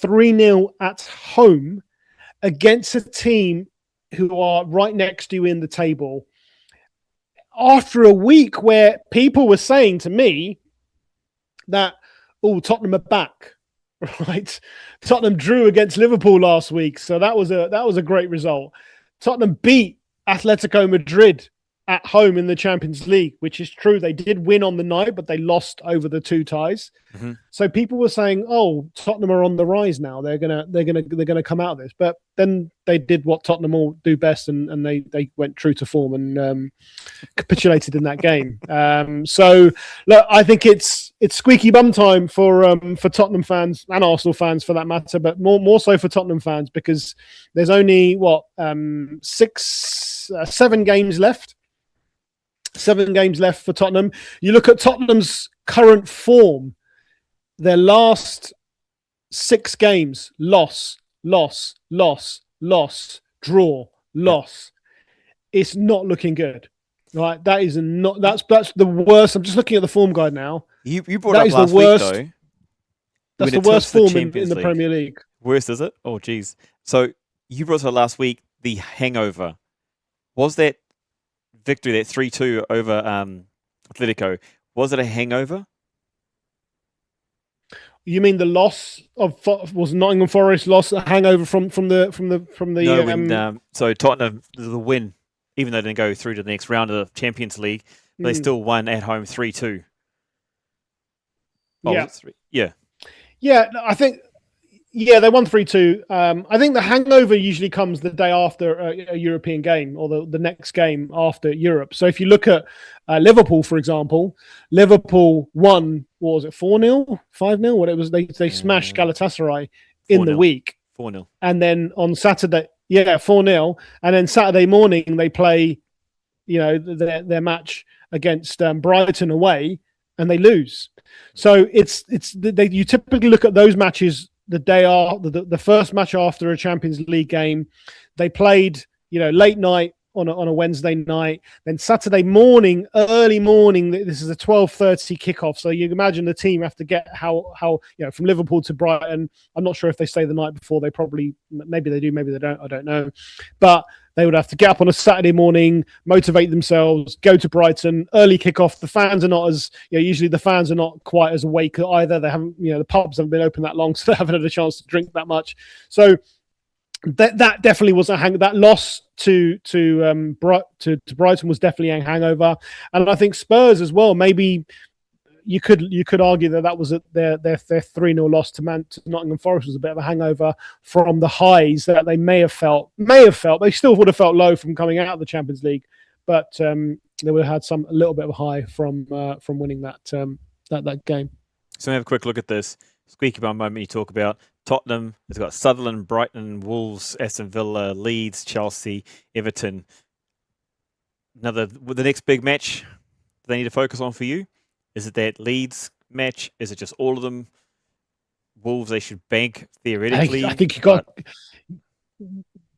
3-0 at home against a team who are right next to you in the table. After a week where people were saying to me that, Tottenham are back, right? Tottenham drew against Liverpool last week, so that was a great result. Tottenham beat Atletico Madrid at home in the Champions League, which is true. They did win on the night, but they lost over the two ties. Mm-hmm. So people were saying, Tottenham are on the rise now. They're gonna come out of this. But then they did what Tottenham all do best, and they went true to form and capitulated in that game. So look, I think it's squeaky bum time for Tottenham fans and Arsenal fans for that matter, but more so for Tottenham fans, because there's only 7 games left. 7 games left for Tottenham. You look at Tottenham's current form, their last 6 games, loss, draw, loss. It's not looking good. Right? That's the worst. I'm just looking at the form guide now. You brought that up last week, though. That's the worst form in the Premier League. Worst, is it? Oh, geez. So you brought up last week the hangover. Was that victory, that 3-2 over Atletico, was it a hangover? You mean the loss was Nottingham Forest loss a hangover from the No, so Tottenham, the win, even though they didn't go through to the next round of the Champions League, they still won at home 3-2. Oh, yeah. I think. Yeah, they won 3-2. I think the hangover usually comes the day after a European game or the next game after Europe. So if you look at Liverpool, for example, Liverpool won, what was it, 4-0, 5-0? What it was, they smashed Galatasaray in the week. 4-0. And then on Saturday, 4-0. And then Saturday morning they play, their match against Brighton away, and they lose. So you typically look at those matches the day after the first match after a Champions League game. They played, late night on a Wednesday night. Then Saturday morning, early morning, this is a 12:30 kickoff. So you imagine the team have to get how from Liverpool to Brighton. I'm not sure if they stay the night before. Maybe they do, maybe they don't. I don't know. But they would have to get up on a Saturday morning, motivate themselves, go to Brighton, early kickoff. The fans are not as, usually the fans are not quite as awake either. They haven't, the pubs haven't been open that long, so they haven't had a chance to drink that much. So that definitely was a that loss to Brighton was definitely a hangover. And I think Spurs as well, maybe you could argue that was their 3-0 loss to Nottingham Forest was a bit of a hangover from the highs that they may have felt. They still would have felt low from coming out of the Champions League, but they would have had a little bit of a high from winning that game. So we have a quick look at this squeaky bum moment you talk about. Tottenham has got Sunderland, Brighton, Wolves, Aston Villa, Leeds, Chelsea, Everton. The next big match they need to focus on for you? Is it that Leeds match? Is it just all of them? Wolves, they should bank theoretically. I think you got.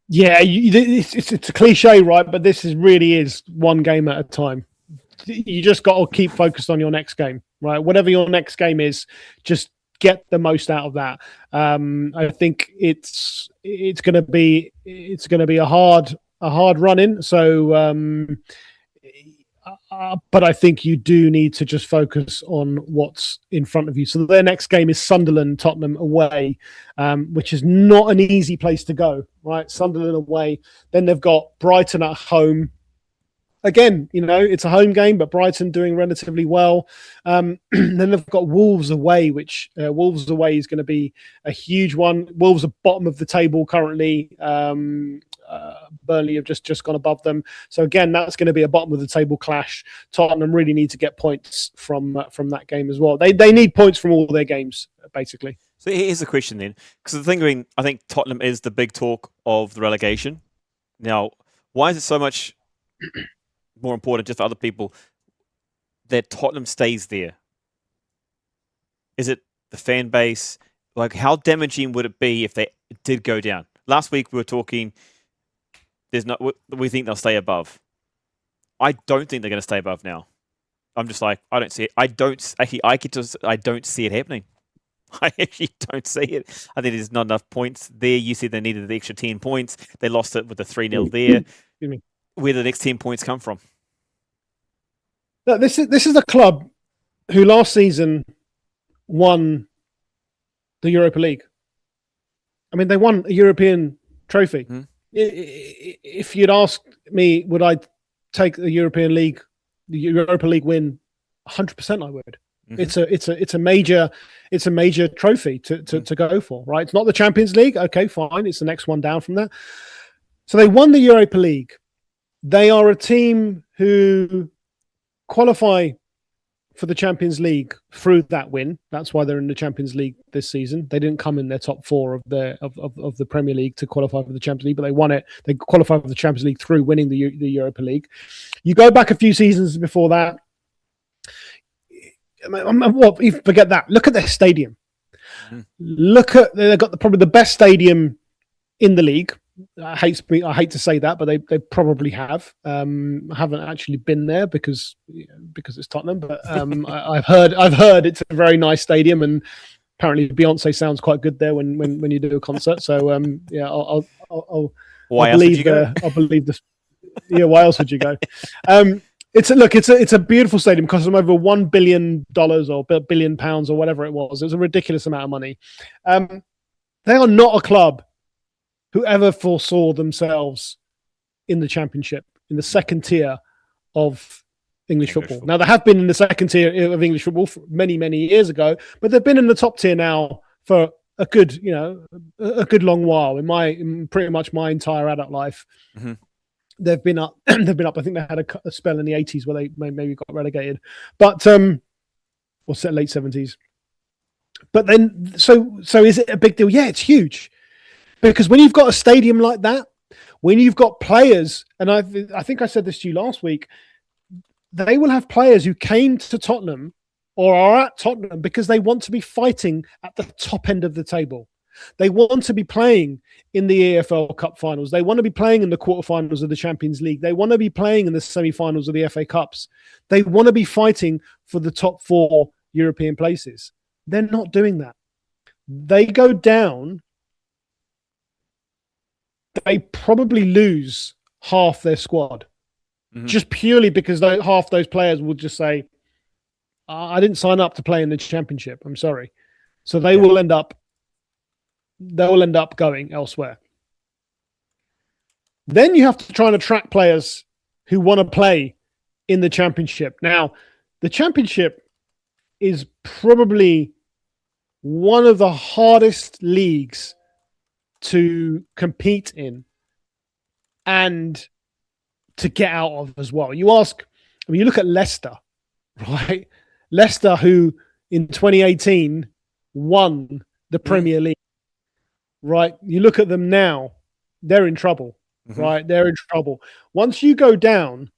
Yeah, it's a cliche, right? But this really is one game at a time. You just got to keep focused on your next game, right? Whatever your next game is, just get the most out of that. I think it's going to be a hard run in. So. But I think you do need to just focus on what's in front of you. So their next game is Sunderland, Tottenham away, which is not an easy place to go, right? Sunderland away. Then they've got Brighton at home. Again, it's a home game, but Brighton doing relatively well. Then they've got Wolves away, which Wolves away is going to be a huge one. Wolves are bottom of the table currently. Burnley have just gone above them. So again, that's going to be a bottom of the table clash. Tottenham really need to get points from that game as well. They need points from all their games, basically. So here's the question then, because the thing being, I think Tottenham is the big talk of the relegation. Now, why is it so much more important just for other people that Tottenham stays there? Is it the fan base? Like, how damaging would it be if they did go down? Last week we were talking. We think they'll stay above. I don't think they're going to stay above now. I'm just like, I don't see it. I don't see it happening. I actually don't see it. I think there's not enough points there. You said they needed the extra 10 points. They lost it with the 3-0 there. Where do the next 10 points come from? No, this is a club who last season won the Europa League. I mean, they won a European trophy. Mm. If you'd asked me, would I take the Europa League win? 100% I would. Mm-hmm. It's a major trophy to go for, right? It's not the Champions League. Okay, fine. It's the next one down from that. So they won the Europa League. They are a team who qualify for the Champions League through that win. That's why they're in the Champions League this season. They didn't come in their top four of the Premier League to qualify for the Champions League, but they won it. They qualified for the Champions League through winning the Europa League. You go back a few seasons before that. Forget that. Look at their stadium. Mm-hmm. They've got probably the best stadium in the league. I hate to say that, but they probably have. I haven't actually been there because it's Tottenham, but I've heard it's a very nice stadium, and apparently Beyonce sounds quite good there when you do a concert. So yeah, I'll believe this. Yeah, why else would you go? It's a beautiful stadium. Cost them over $1 billion or £1 billion or whatever it was. It was a ridiculous amount of money. They are not a club who ever foresaw themselves in the Championship, in the second tier of English football. Now, they have been in the second tier of English football for many, many years ago, but they've been in the top tier now for a good long while. In pretty much my entire adult life, mm-hmm. They've been up. I think they had a spell in the 80s where they maybe got relegated, but late 70s. But then, so is it a big deal? Yeah, it's huge. Because when you've got a stadium like that, when you've got players, and I think I said this to you last week, they will have players who came to Tottenham or are at Tottenham because they want to be fighting at the top end of the table. They want to be playing in the EFL Cup finals. They want to be playing in the quarterfinals of the Champions League. They want to be playing in the semi-finals of the FA Cups. They want to be fighting for the top 4 European places. They're not doing that. They go down. They probably lose half their squad, mm-hmm. just purely because half those players will just say, I didn't sign up to play in the Championship. I'm sorry. So they will end up going elsewhere. Then you have to try and attract players who want to play in the Championship. Now, the Championship is probably one of the hardest leagues to compete in and to get out of as well. You look at Leicester, right? Leicester, who in 2018 won the Premier League, right? You look at them now, they're in trouble, mm-hmm. right? They're in trouble. Once you go down,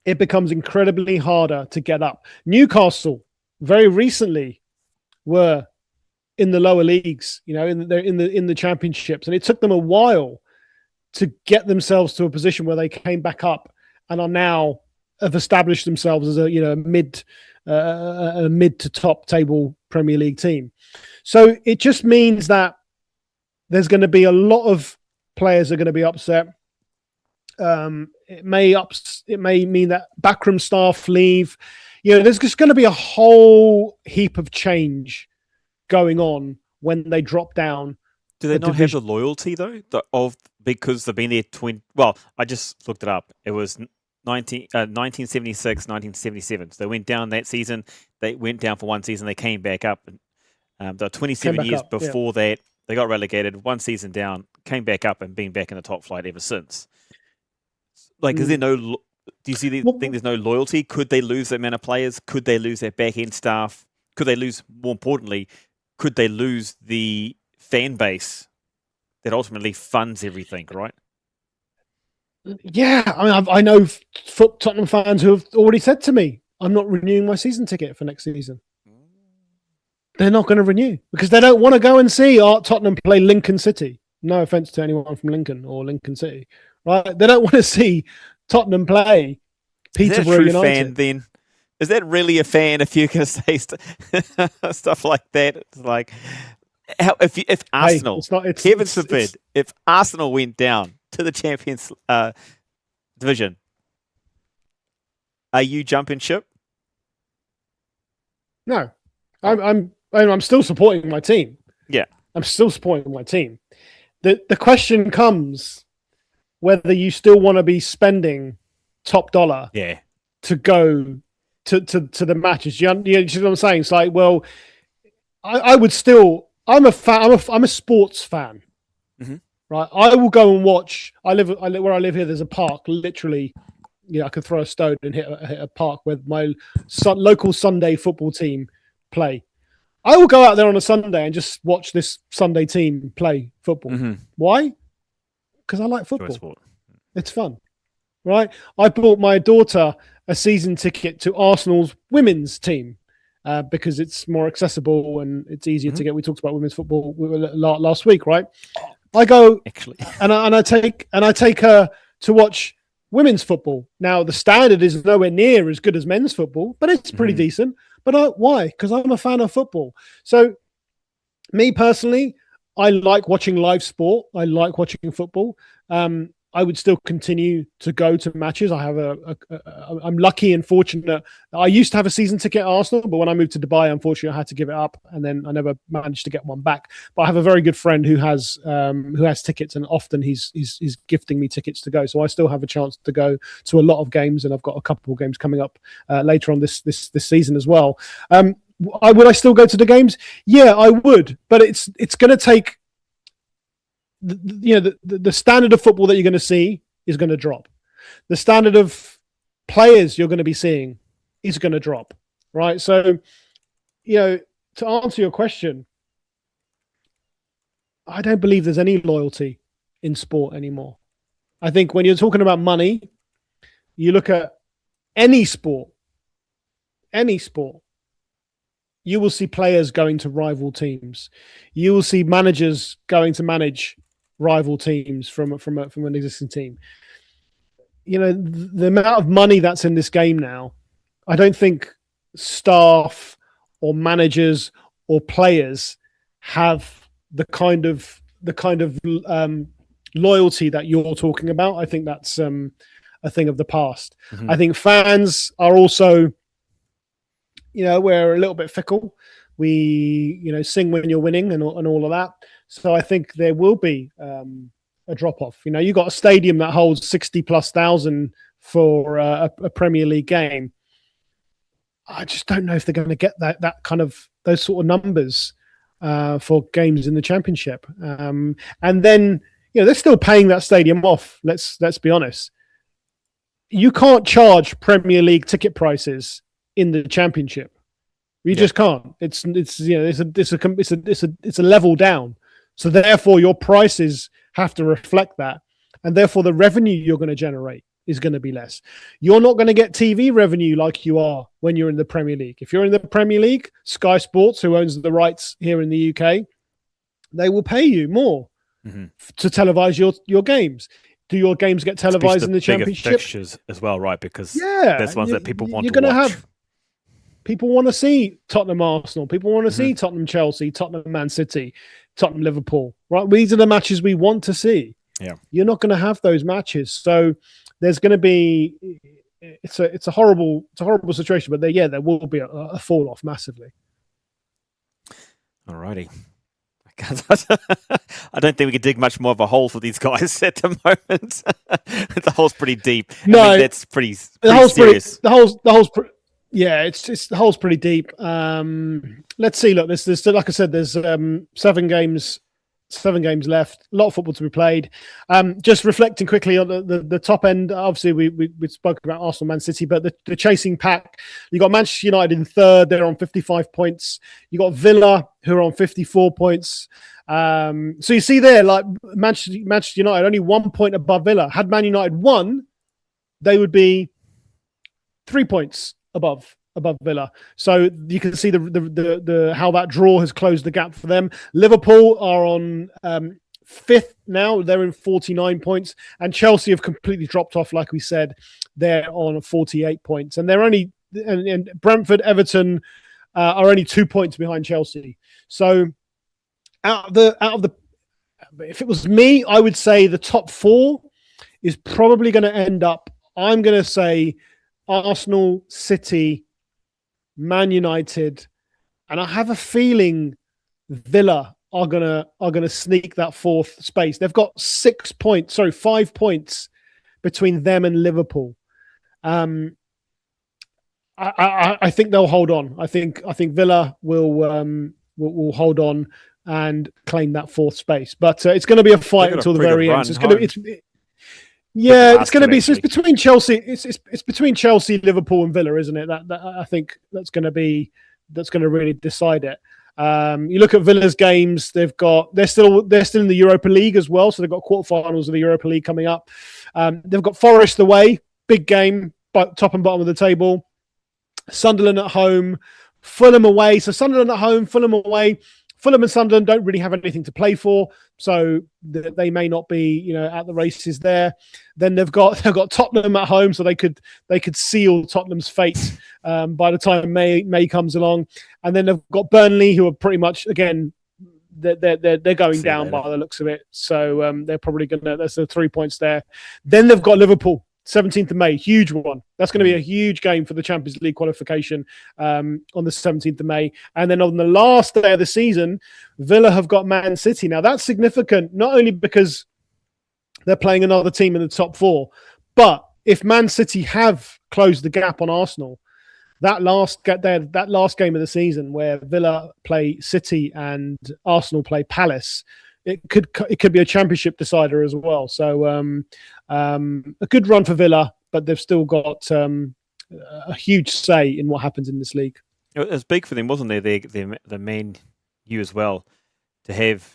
it becomes incredibly harder to get up. Newcastle, very recently, were in the lower leagues, in the championships, and it took them a while to get themselves to a position where they came back up and have established themselves as a mid to top table Premier League team. So it just means that there's going to be a lot of players are going to be upset. It may mean that backroom staff leave. There's just going to be a whole heap of change going on when they drop down. Do they not have the loyalty though because they've been there 20? Well, I just looked it up. It was 1976, 1977. So they went down that season. They went down for one season. They came back up. They were 27 years before that. They got relegated. One season down, came back up and been back in the top flight ever since. Like, is there no? Do you think there's no loyalty? Could they lose that amount of players? Could they lose their back end staff? Could they lose, more importantly, could they lose the fan base that ultimately funds everything? Right? Yeah, I mean, I know Tottenham fans who have already said to me, "I'm not renewing my season ticket for next season." They're not going to renew because they don't want to go and see Tottenham play Lincoln City. No offense to anyone from Lincoln or Lincoln City, right? They don't want to see Tottenham play Peterborough United. Fan, then is that really a fan? If you can say stuff like that, it's like if Arsenal, heavens forbid, if Arsenal went down to the Champions Division, are you jumping ship? No, I'm still supporting my team. Yeah, I'm still supporting my team. The question comes whether you still want to be spending top dollar to go to the matches. You know what I'm saying? It's like, well, I would still. I'm a fan. I'm a sports fan, right? I will go and watch. Where I live here. There's a park. Literally, I could throw a stone and hit a park where my local Sunday football team play. I will go out there on a Sunday and just watch this Sunday team play football. Why? Because I like football. It's fun, right? I bought my daughter a season ticket to Arsenal's women's team because it's more accessible and it's easier to get. We talked about women's football last week, right? I go and I take her to watch women's football. Now the standard is nowhere near as good as men's football, but it's pretty decent. But why? Because I'm a fan of football. So me personally, I like watching live sport. I like watching football. I would still continue to go to matches. I have I'm lucky and fortunate. I used to have a season ticket at Arsenal, but when I moved to Dubai, unfortunately, I had to give it up, and then I never managed to get one back. But I have a very good friend who has tickets, and often he's gifting me tickets to go. So I still have a chance to go to a lot of games, and I've got a couple of games coming up later on this season as well. Would I still go to the games? Yeah, I would, but it's going to take. The standard of football that you're going to see is going to drop. The standard of players you're going to be seeing is going to drop, right? So, to answer your question, I don't believe there's any loyalty in sport anymore. I think when you're talking about money, you look at any sport, you will see players going to rival teams. You will see managers going to manage rival teams from an existing team. The amount of money that's in this game now, I don't think staff or managers or players have the kind of loyalty that you're talking about. I think that's a thing of the past. I think fans are also, we're a little bit fickle. We, sing when you're winning and all of that. So I think there will be a drop off. You got a stadium that holds 60,000+ for a Premier League game. I just don't know if they're going to get that kind of those sort of numbers for games in the Championship. And then they're still paying that stadium off. Let's be honest. You can't charge Premier League ticket prices in the Championship. You just can't. It's a level down. So therefore, your prices have to reflect that, and therefore the revenue you're going to generate is going to be less. You're not going to get TV revenue like you are when you're in the Premier League. If you're in the Premier League, Sky Sports, who owns the rights here in the UK, they will pay you more to televise your games. Do your games get televised in the Championship? Fixtures as well, right? Because that's ones that people want to watch. People want to see Tottenham Arsenal. People want to see Tottenham Chelsea, Tottenham Man City, Tottenham Liverpool. Right? These are the matches we want to see. Yeah. You're not going to have those matches. So there's going to be it's a horrible situation, but there will be a fall off massively. Alrighty. I don't think we could dig much more of a hole for these guys at the moment. The hole's pretty deep. No, that's pretty serious. The hole's the hole's pretty deep. Let's see. Look, there's like I said, there's 7 games 7 games left, a lot of football to be played. Just reflecting quickly on the top end, obviously we spoke about Arsenal, Man City, but the chasing pack, you got Manchester United in third, they're on 55 points. You got Villa, who are on 54 points. So you see there, like Manchester United, only 1 point above Villa. Had Man United won, they would be 3 points above Villa. So you can see the how that draw has closed the gap for them. Liverpool are on 5th now. They're in 49 points. And Chelsea have completely dropped off, like we said. They're on 48 points. And they're only and Brentford, Everton are only 2 points behind Chelsea. So out of the if it was me, I would say the top 4 is probably going to end up, I'm going to say Arsenal, City, Man United, and I have a feeling Villa are gonna sneak that 4th space. They've got 5 points between them and Liverpool. I think they'll hold on. I think Villa will hold on and claim that 4th space. But it's going to be a fight until the very end. So it's going to it's going to be. So it's between Chelsea. It's between Chelsea, Liverpool, and Villa, isn't it? That I think that's going to really decide it. You look at Villa's games; they're still in the Europa League as well. So they've got quarterfinals of the Europa League coming up. They've got Forest away, big game, but top and bottom of the table. Sunderland at home, Fulham away. So Sunderland at home, Fulham away. Fulham and Sunderland don't really have anything to play for, so they may not be, at the races there. Then they've got Tottenham at home, so they could seal Tottenham's fate by the time May comes along. And then they've got Burnley, who are pretty much again they're going down by the looks of it. So they're probably gonna. There's the 3 points there. Then they've got Liverpool. 17th of May, huge one. That's going to be a huge game for the Champions League qualification on the 17th of May. And then on the last day of the season, Villa have got Man City. Now, that's significant, not only because they're playing another team in the top 4, but if Man City have closed the gap on Arsenal, that last game of the season where Villa play City and Arsenal play Palace, it could be a championship decider as well. So a good run for Villa, but they've still got a huge say in what happens in this league. It was big for them, wasn't there? The Man U as well, to have.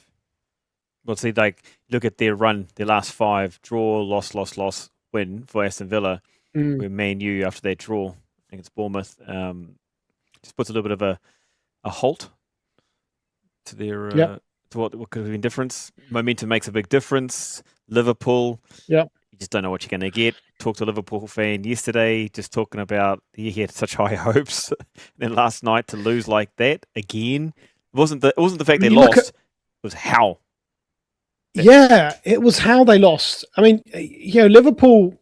Well, see, like look at their run, their last 5: draw, loss, win for Aston Villa. Where Man U after their draw against Bournemouth just puts a little bit of a halt to their. To what could have been difference. Momentum makes a big difference. Liverpool, you just don't know what you're going to get. Talked to a Liverpool fan yesterday, just talking about he had such high hopes. And then last night to lose like that again, it wasn't the fact they lost, it was how. Yeah, it was how they lost. I mean, Liverpool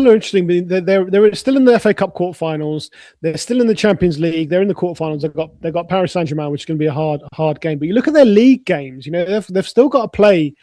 are interesting. They're still in the FA Cup quarterfinals. They're still in the Champions League. They're in the quarterfinals. They've got Paris Saint-Germain, which is going to be a hard game. But you look at their league games. They've still got to play.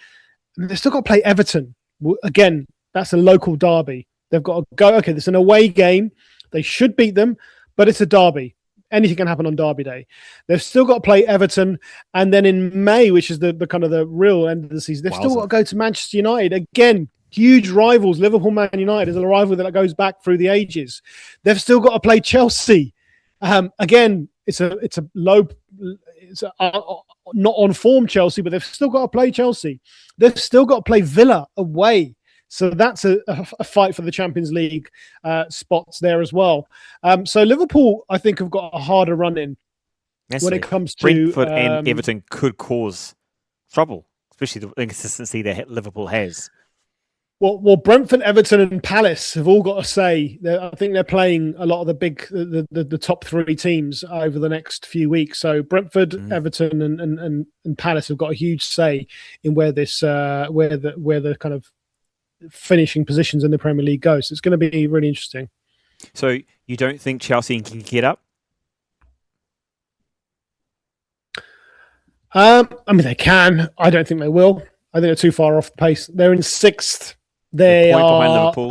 They've still got to play Everton. Again, that's a local derby. They've got to go. Okay, there's an away game. They should beat them, but it's a derby. Anything can happen on Derby Day. They've still got to play Everton, and then in May, which is the kind of the real end of the season, they've still got to go to Manchester United again. Huge rivals, Liverpool, Man United is a rival that goes back through the ages. They've still got to play Chelsea. Again, it's a not on form Chelsea, but they've still got to play Chelsea. They've still got to play Villa away. So that's a fight for the Champions League spots there as well. So Liverpool, I think, have got a harder run in when it comes to Brentford and Everton could cause trouble, especially the inconsistency that Liverpool has. Well, Brentford, Everton, and Palace have all got a say. I think they're playing a lot of the top 3 teams over the next few weeks. So Brentford, Everton, and Palace have got a huge say in where the kind of finishing positions in the Premier League go. So it's going to be really interesting. So you don't think Chelsea can get up? I mean, they can. I don't think they will. I think they're too far off the pace. They're in 6th. They are behind Liverpool,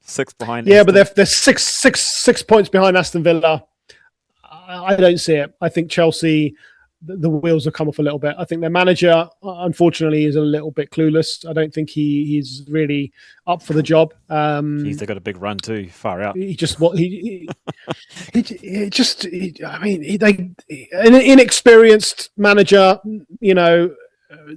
6th behind. Yeah, Aston. But they're six points behind Aston Villa. I don't see it. I think Chelsea the wheels have come off a little bit. I think their manager, unfortunately, is a little bit clueless. I don't think he's really up for the job. Jeez, they got a big run too, far out. He just what I mean, an inexperienced manager, you know.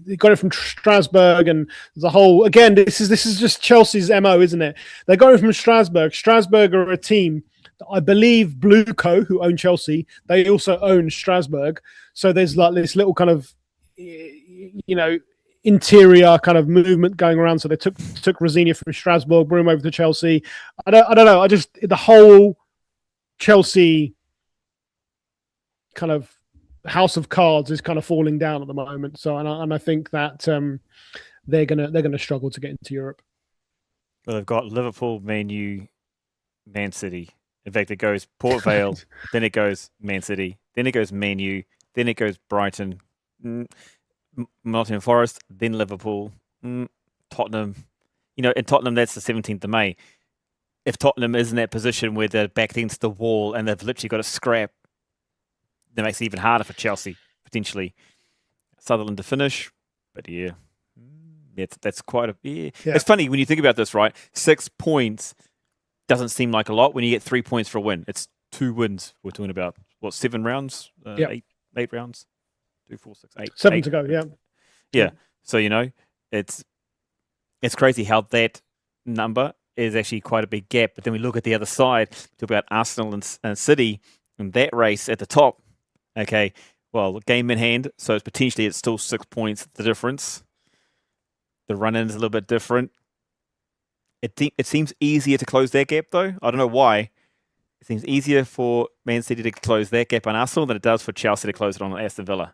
They got it from Strasbourg, and the whole again. This is just Chelsea's MO, isn't it? They got it from Strasbourg. Strasbourg are a team that I believe Blueco, who own Chelsea, they also own Strasbourg. So there's like this little kind of, you know, interior kind of movement going around. So they took Rosinia from Strasbourg, brought him over to Chelsea. I don't know. I just the whole Chelsea kind of house of cards is kind of falling down at the moment. So and I think that they're gonna struggle to get into Europe. Well, they've got Liverpool, Man U, Man City. In fact, it goes Port Vale, then it goes Man City, then it goes Man U, then it goes Brighton, Nottingham Forest, then Liverpool, Tottenham. You know, in Tottenham, that's the 17th of May. If Tottenham is in that position where they're backed against the wall and they've literally got to scrap, that makes it even harder for Chelsea, potentially. Sutherland to finish, but yeah, that's quite a... Yeah. It's funny when you think about this, right? 6 points doesn't seem like a lot when you get 3 points for a win. It's 2 wins we're talking about. What, 7 rounds? Eight rounds? 2, 4, 6, 8. 7 to go, yeah. Yeah, so, you know, it's crazy how that number is actually quite a big gap. But then we look at the other side, talk about Arsenal and City, and that race at the top. Okay, well, game in hand, so it's still 6 points, the difference. The run-in is a little bit different. It seems easier to close that gap, though. I don't know why. It seems easier for Man City to close that gap on Arsenal than it does for Chelsea to close it on Aston Villa.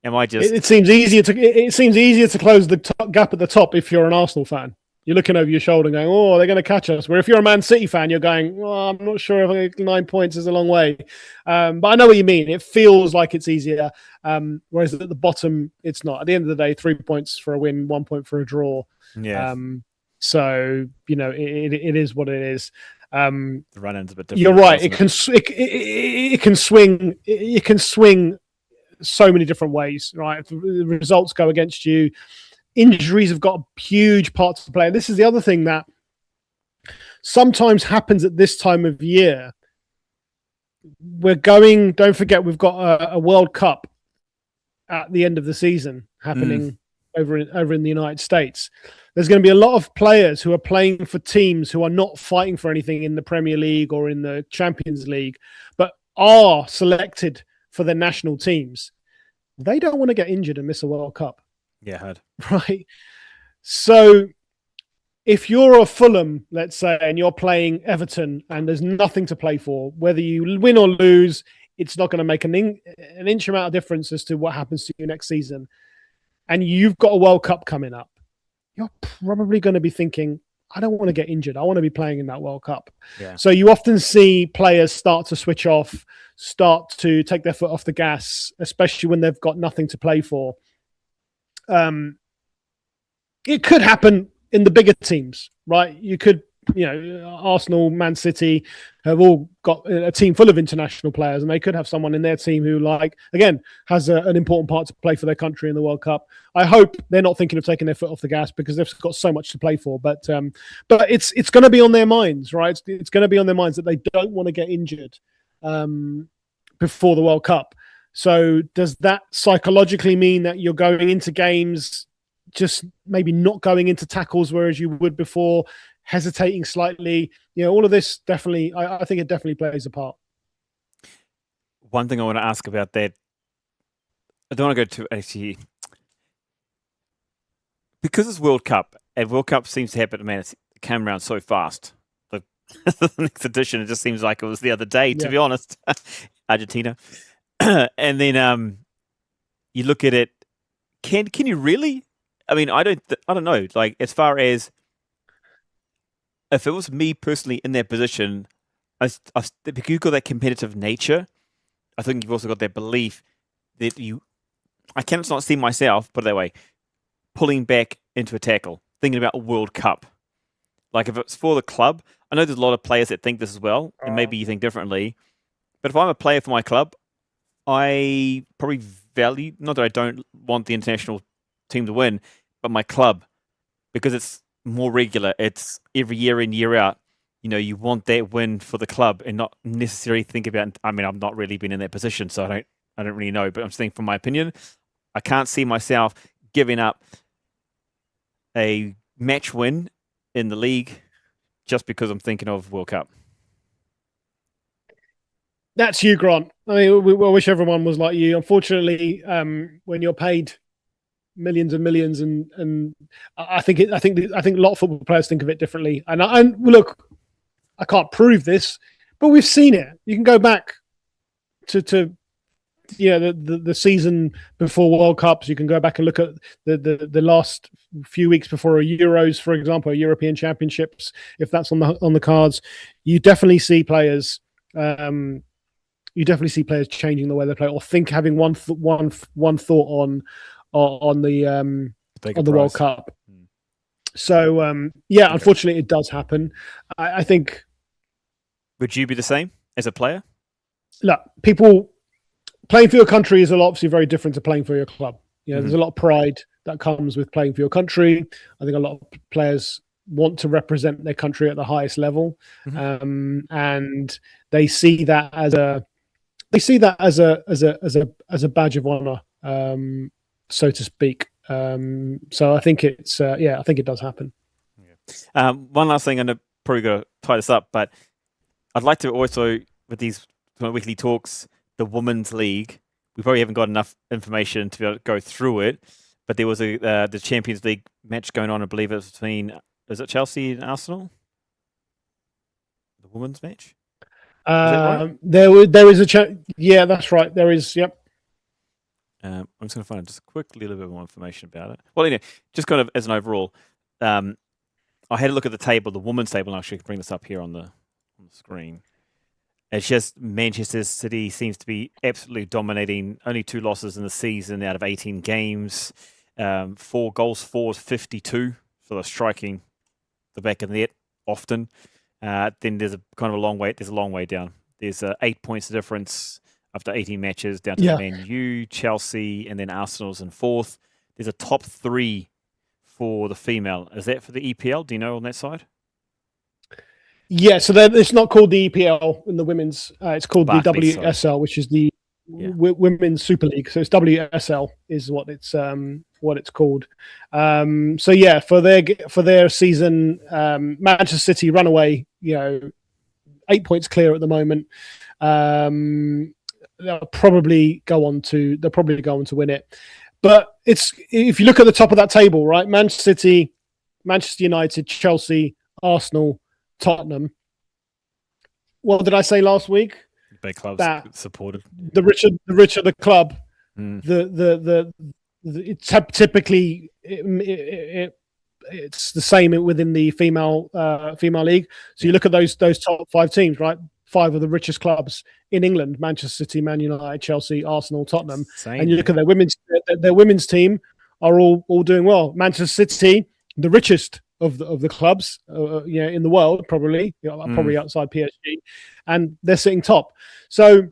Am I just... It seems easier to close the gap at the top if you're an Arsenal fan. You're looking over your shoulder and going, oh, they're going to catch us. Where if you're a Man City fan, you're going, oh, I'm not sure if 9 points is a long way. But I know what you mean. It feels like it's easier. Whereas at the bottom, it's not. At the end of the day, 3 points for a win, 1 point for a draw. Yeah. So, you know, it is what it is. The run-in's a bit different. You're right. It can swing. It can swing so many different ways, right? If the results go against you, injuries have got a huge part to play. And this is the other thing that sometimes happens at this time of year. Don't forget, we've got a World Cup at the end of the season happening over in the United States. There's going to be a lot of players who are playing for teams who are not fighting for anything in the Premier League or in the Champions League, but are selected for their national teams. They don't want to get injured and miss a World Cup. Yeah, I heard. Right. So if you're a Fulham, let's say, and you're playing Everton and there's nothing to play for, whether you win or lose, it's not going to make an inch amount of difference as to what happens to you next season. And you've got a World Cup coming up. You're probably going to be thinking, I don't want to get injured. I want to be playing in that World Cup. Yeah. So you often see players start to switch off, start to take their foot off the gas, especially when they've got nothing to play for. It could happen in the bigger teams, right? You could, you know, Arsenal, Man City have all got a team full of international players, and they could have someone in their team who, like, again, has an important part to play for their country in the World Cup. I hope they're not thinking of taking their foot off the gas because they've got so much to play for. But it's going to be on their minds, right? It's going to be on their minds that they don't want to get injured before the World Cup. So does that psychologically mean that you're going into games just maybe not going into tackles whereas you would before, hesitating slightly? You know, all of this definitely, I think it definitely plays a part. One thing I want to ask about that, I don't want to go to actually, because it's World Cup, and World Cup seems to happen, man, it came around so fast. The next edition, it just seems like it was the other day, to be honest. Argentina. And then you look at it, can you really? I mean, I don't know. Like, as far as if it was me personally in that position, because you've got that competitive nature, I think you've also got that belief that I cannot not see myself, put it that way, pulling back into a tackle, thinking about a World Cup. Like, if it's for the club, I know there's a lot of players that think this as well, and maybe you think differently. But if I'm a player for my club, I probably value, not that I don't want the international team to win, but my club, because it's more regular. It's every year in, year out. You want that win for the club and not necessarily think about. I mean, I've not really been in that position, so I don't really know. But I'm saying, from my opinion, I can't see myself giving up a match win in the league just because I'm thinking of World Cup. That's you, Grant. I mean, we wish everyone was like you. Unfortunately, when you're paid millions and millions, and I think a lot of football players think of it differently. And look, I can't prove this, but we've seen it. You can go back to the season before World Cups. You can go back and look at the last few weeks before Euros, for example, European Championships. If that's on the cards, you definitely see players. You definitely see players changing the way they play, or having one thought on the World Cup. So unfortunately, it does happen. I think. Would you be the same as a player? Look, people playing for your country is obviously very different to playing for your club. There's a lot of pride that comes with playing for your country. I think a lot of players want to represent their country at the highest level, and they see that as a badge of honor, so to speak. So I think it's I think it does happen. One last thing, I'm probably going to tie this up, but I'd like to also, with these weekly talks, the Women's League, we probably haven't got enough information to be able to go through it, but there was the Champions League match going on. I believe it was between, is it Chelsea and Arsenal? The women's match? Is that right? There is a yeah, that's right. There is. Yep. I'm just going to find just quickly a little bit more information about it. Well, anyway, just kind of as an overall, I had a look at the table, the women's table, and I actually bring this up here on the screen. It's just Manchester City seems to be absolutely dominating. Only 2 losses in the season out of 18 games. 4 goals for 52, so they're striking the back of the net often. Then there's a long way down. There's 8 points difference after 18 matches down to the Man U, Chelsea, and then Arsenal's in 4th. There's a top 3 for the female. Is that for the EPL? Do you know on that side? Yeah, so it's not called the EPL in the women's. It's called the WSL, which is the Women's Super League. So it's WSL is what it's called. So yeah, for their season, Manchester City run away. 8 points clear at the moment. They'll probably go on to win it. But if you look at the top of that table, right? Manchester City, Manchester United, Chelsea, Arsenal, Tottenham. What did I say last week? Big clubs supported. The richer the club, typically it's the same within the female league. So you look at those top 5 teams, right? 5 of the richest clubs in England: Manchester City, Man United, Chelsea, Arsenal, Tottenham. And you look at their women's team are all doing well. Manchester City, the richest of the clubs in the world, probably outside PSG, and they're sitting top. So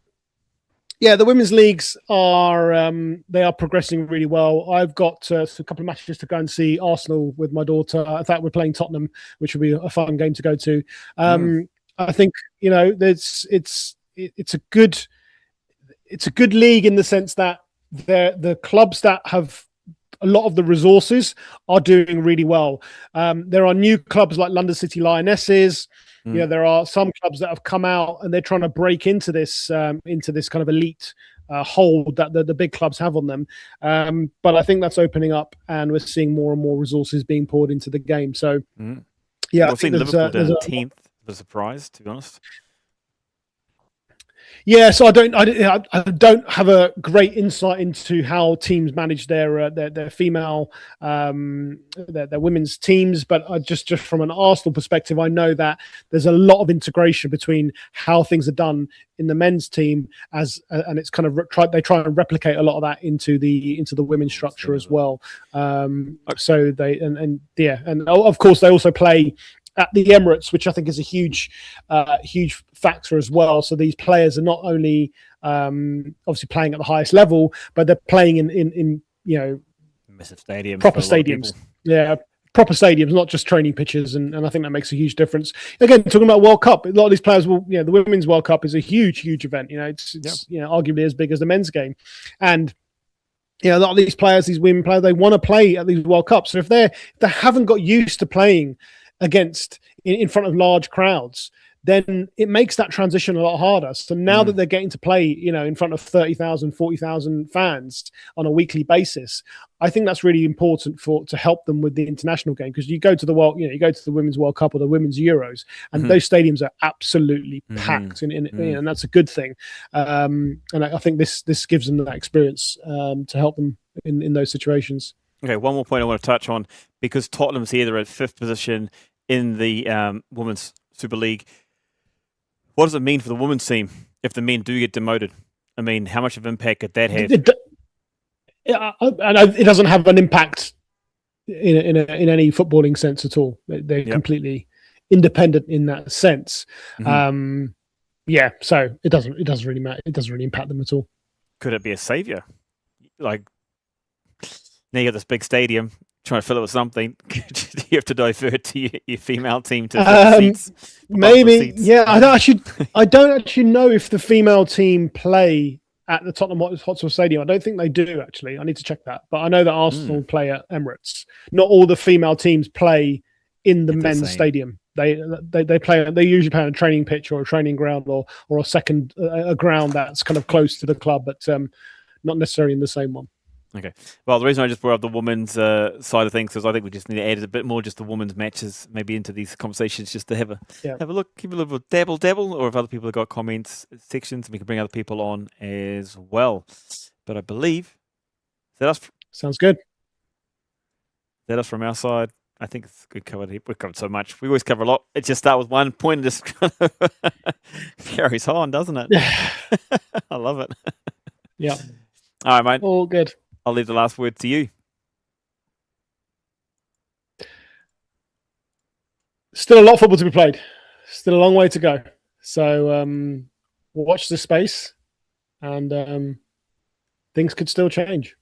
yeah, the women's leagues are they are progressing really well. I've got a couple of matches to go and see Arsenal with my daughter. In fact, we're playing Tottenham, which will be a fun game to go to. I think it's a good league in the sense that the clubs that have a lot of the resources are doing really well. There are new clubs like London City Lionesses. There are some clubs that have come out and they're trying to break into this kind of elite hold that the big clubs have on them. But I think that's opening up, and we're seeing more and more resources being poured into the game. So, yeah, I've seen Liverpool down 10th. A surprise, to be honest. Yeah, so I don't have a great insight into how teams manage their female their women's teams, but just from an Arsenal perspective, I know that there's a lot of integration between how things are done in the men's team and it's kind of they try and replicate a lot of that into the women's structure as well. So they and of course they also play at the Emirates, which I think is a huge factor as well. So these players are not only obviously playing at the highest level, but they're playing in massive stadiums, proper for a lot of stadiums. people. Yeah, proper stadiums, not just training pitches, and I think that makes a huge difference. Again, talking about World Cup, a lot of these players will, the Women's World Cup is a huge event. It's arguably as big as the men's game, and a lot of these players, these women players, they want to play at these World Cups. So if they haven't got used to playing against in front of large crowds, then it makes that transition a lot harder. So now that they're getting to play, in front of 30,000, 40,000 fans on a weekly basis, I think that's really important to help them with the international game. Because you go to the you go to the Women's World Cup or the Women's Euros, and those stadiums are absolutely packed, and that's a good thing. And I think this gives them that experience to help them in those situations. Okay, one more point I want to touch on, because Tottenham's here, they're at 5th position in the Women's Super League. What does it mean for the women's team if the men do get demoted? I mean, how much of an impact could that have? It doesn't have an impact in any footballing sense at all. They're completely independent in that sense. So it doesn't really matter. It doesn't really impact them at all. Could it be a savior? Like, now you got this big stadium, trying to fill it with something. You have to divert to your female team to fill seats. Maybe, yeah. I don't actually know if the female team play at the Tottenham Hotspur Stadium. I don't think they do, actually. I need to check that. But I know that Arsenal play at Emirates. Not all the female teams play in the men's stadium. They play. They usually play on a training pitch or a training ground or a ground that's kind of close to the club, but not necessarily in the same one. Okay. Well, the reason I just brought up the women's side of things is I think we just need to add a bit more just the women's matches maybe into these conversations, just to have a look, keep a little dabble, or if other people have got comments sections, we can bring other people on as well. But I believe Sounds good. That us from our side. I think it's good covered. We've covered so much. We always cover a lot. It just start with one point and just kind of carries on, doesn't it? I love it. Yeah. All right, mate. All good. I'll leave the last word to you. Still a lot of football to be played. Still a long way to go. So watch the space, and things could still change.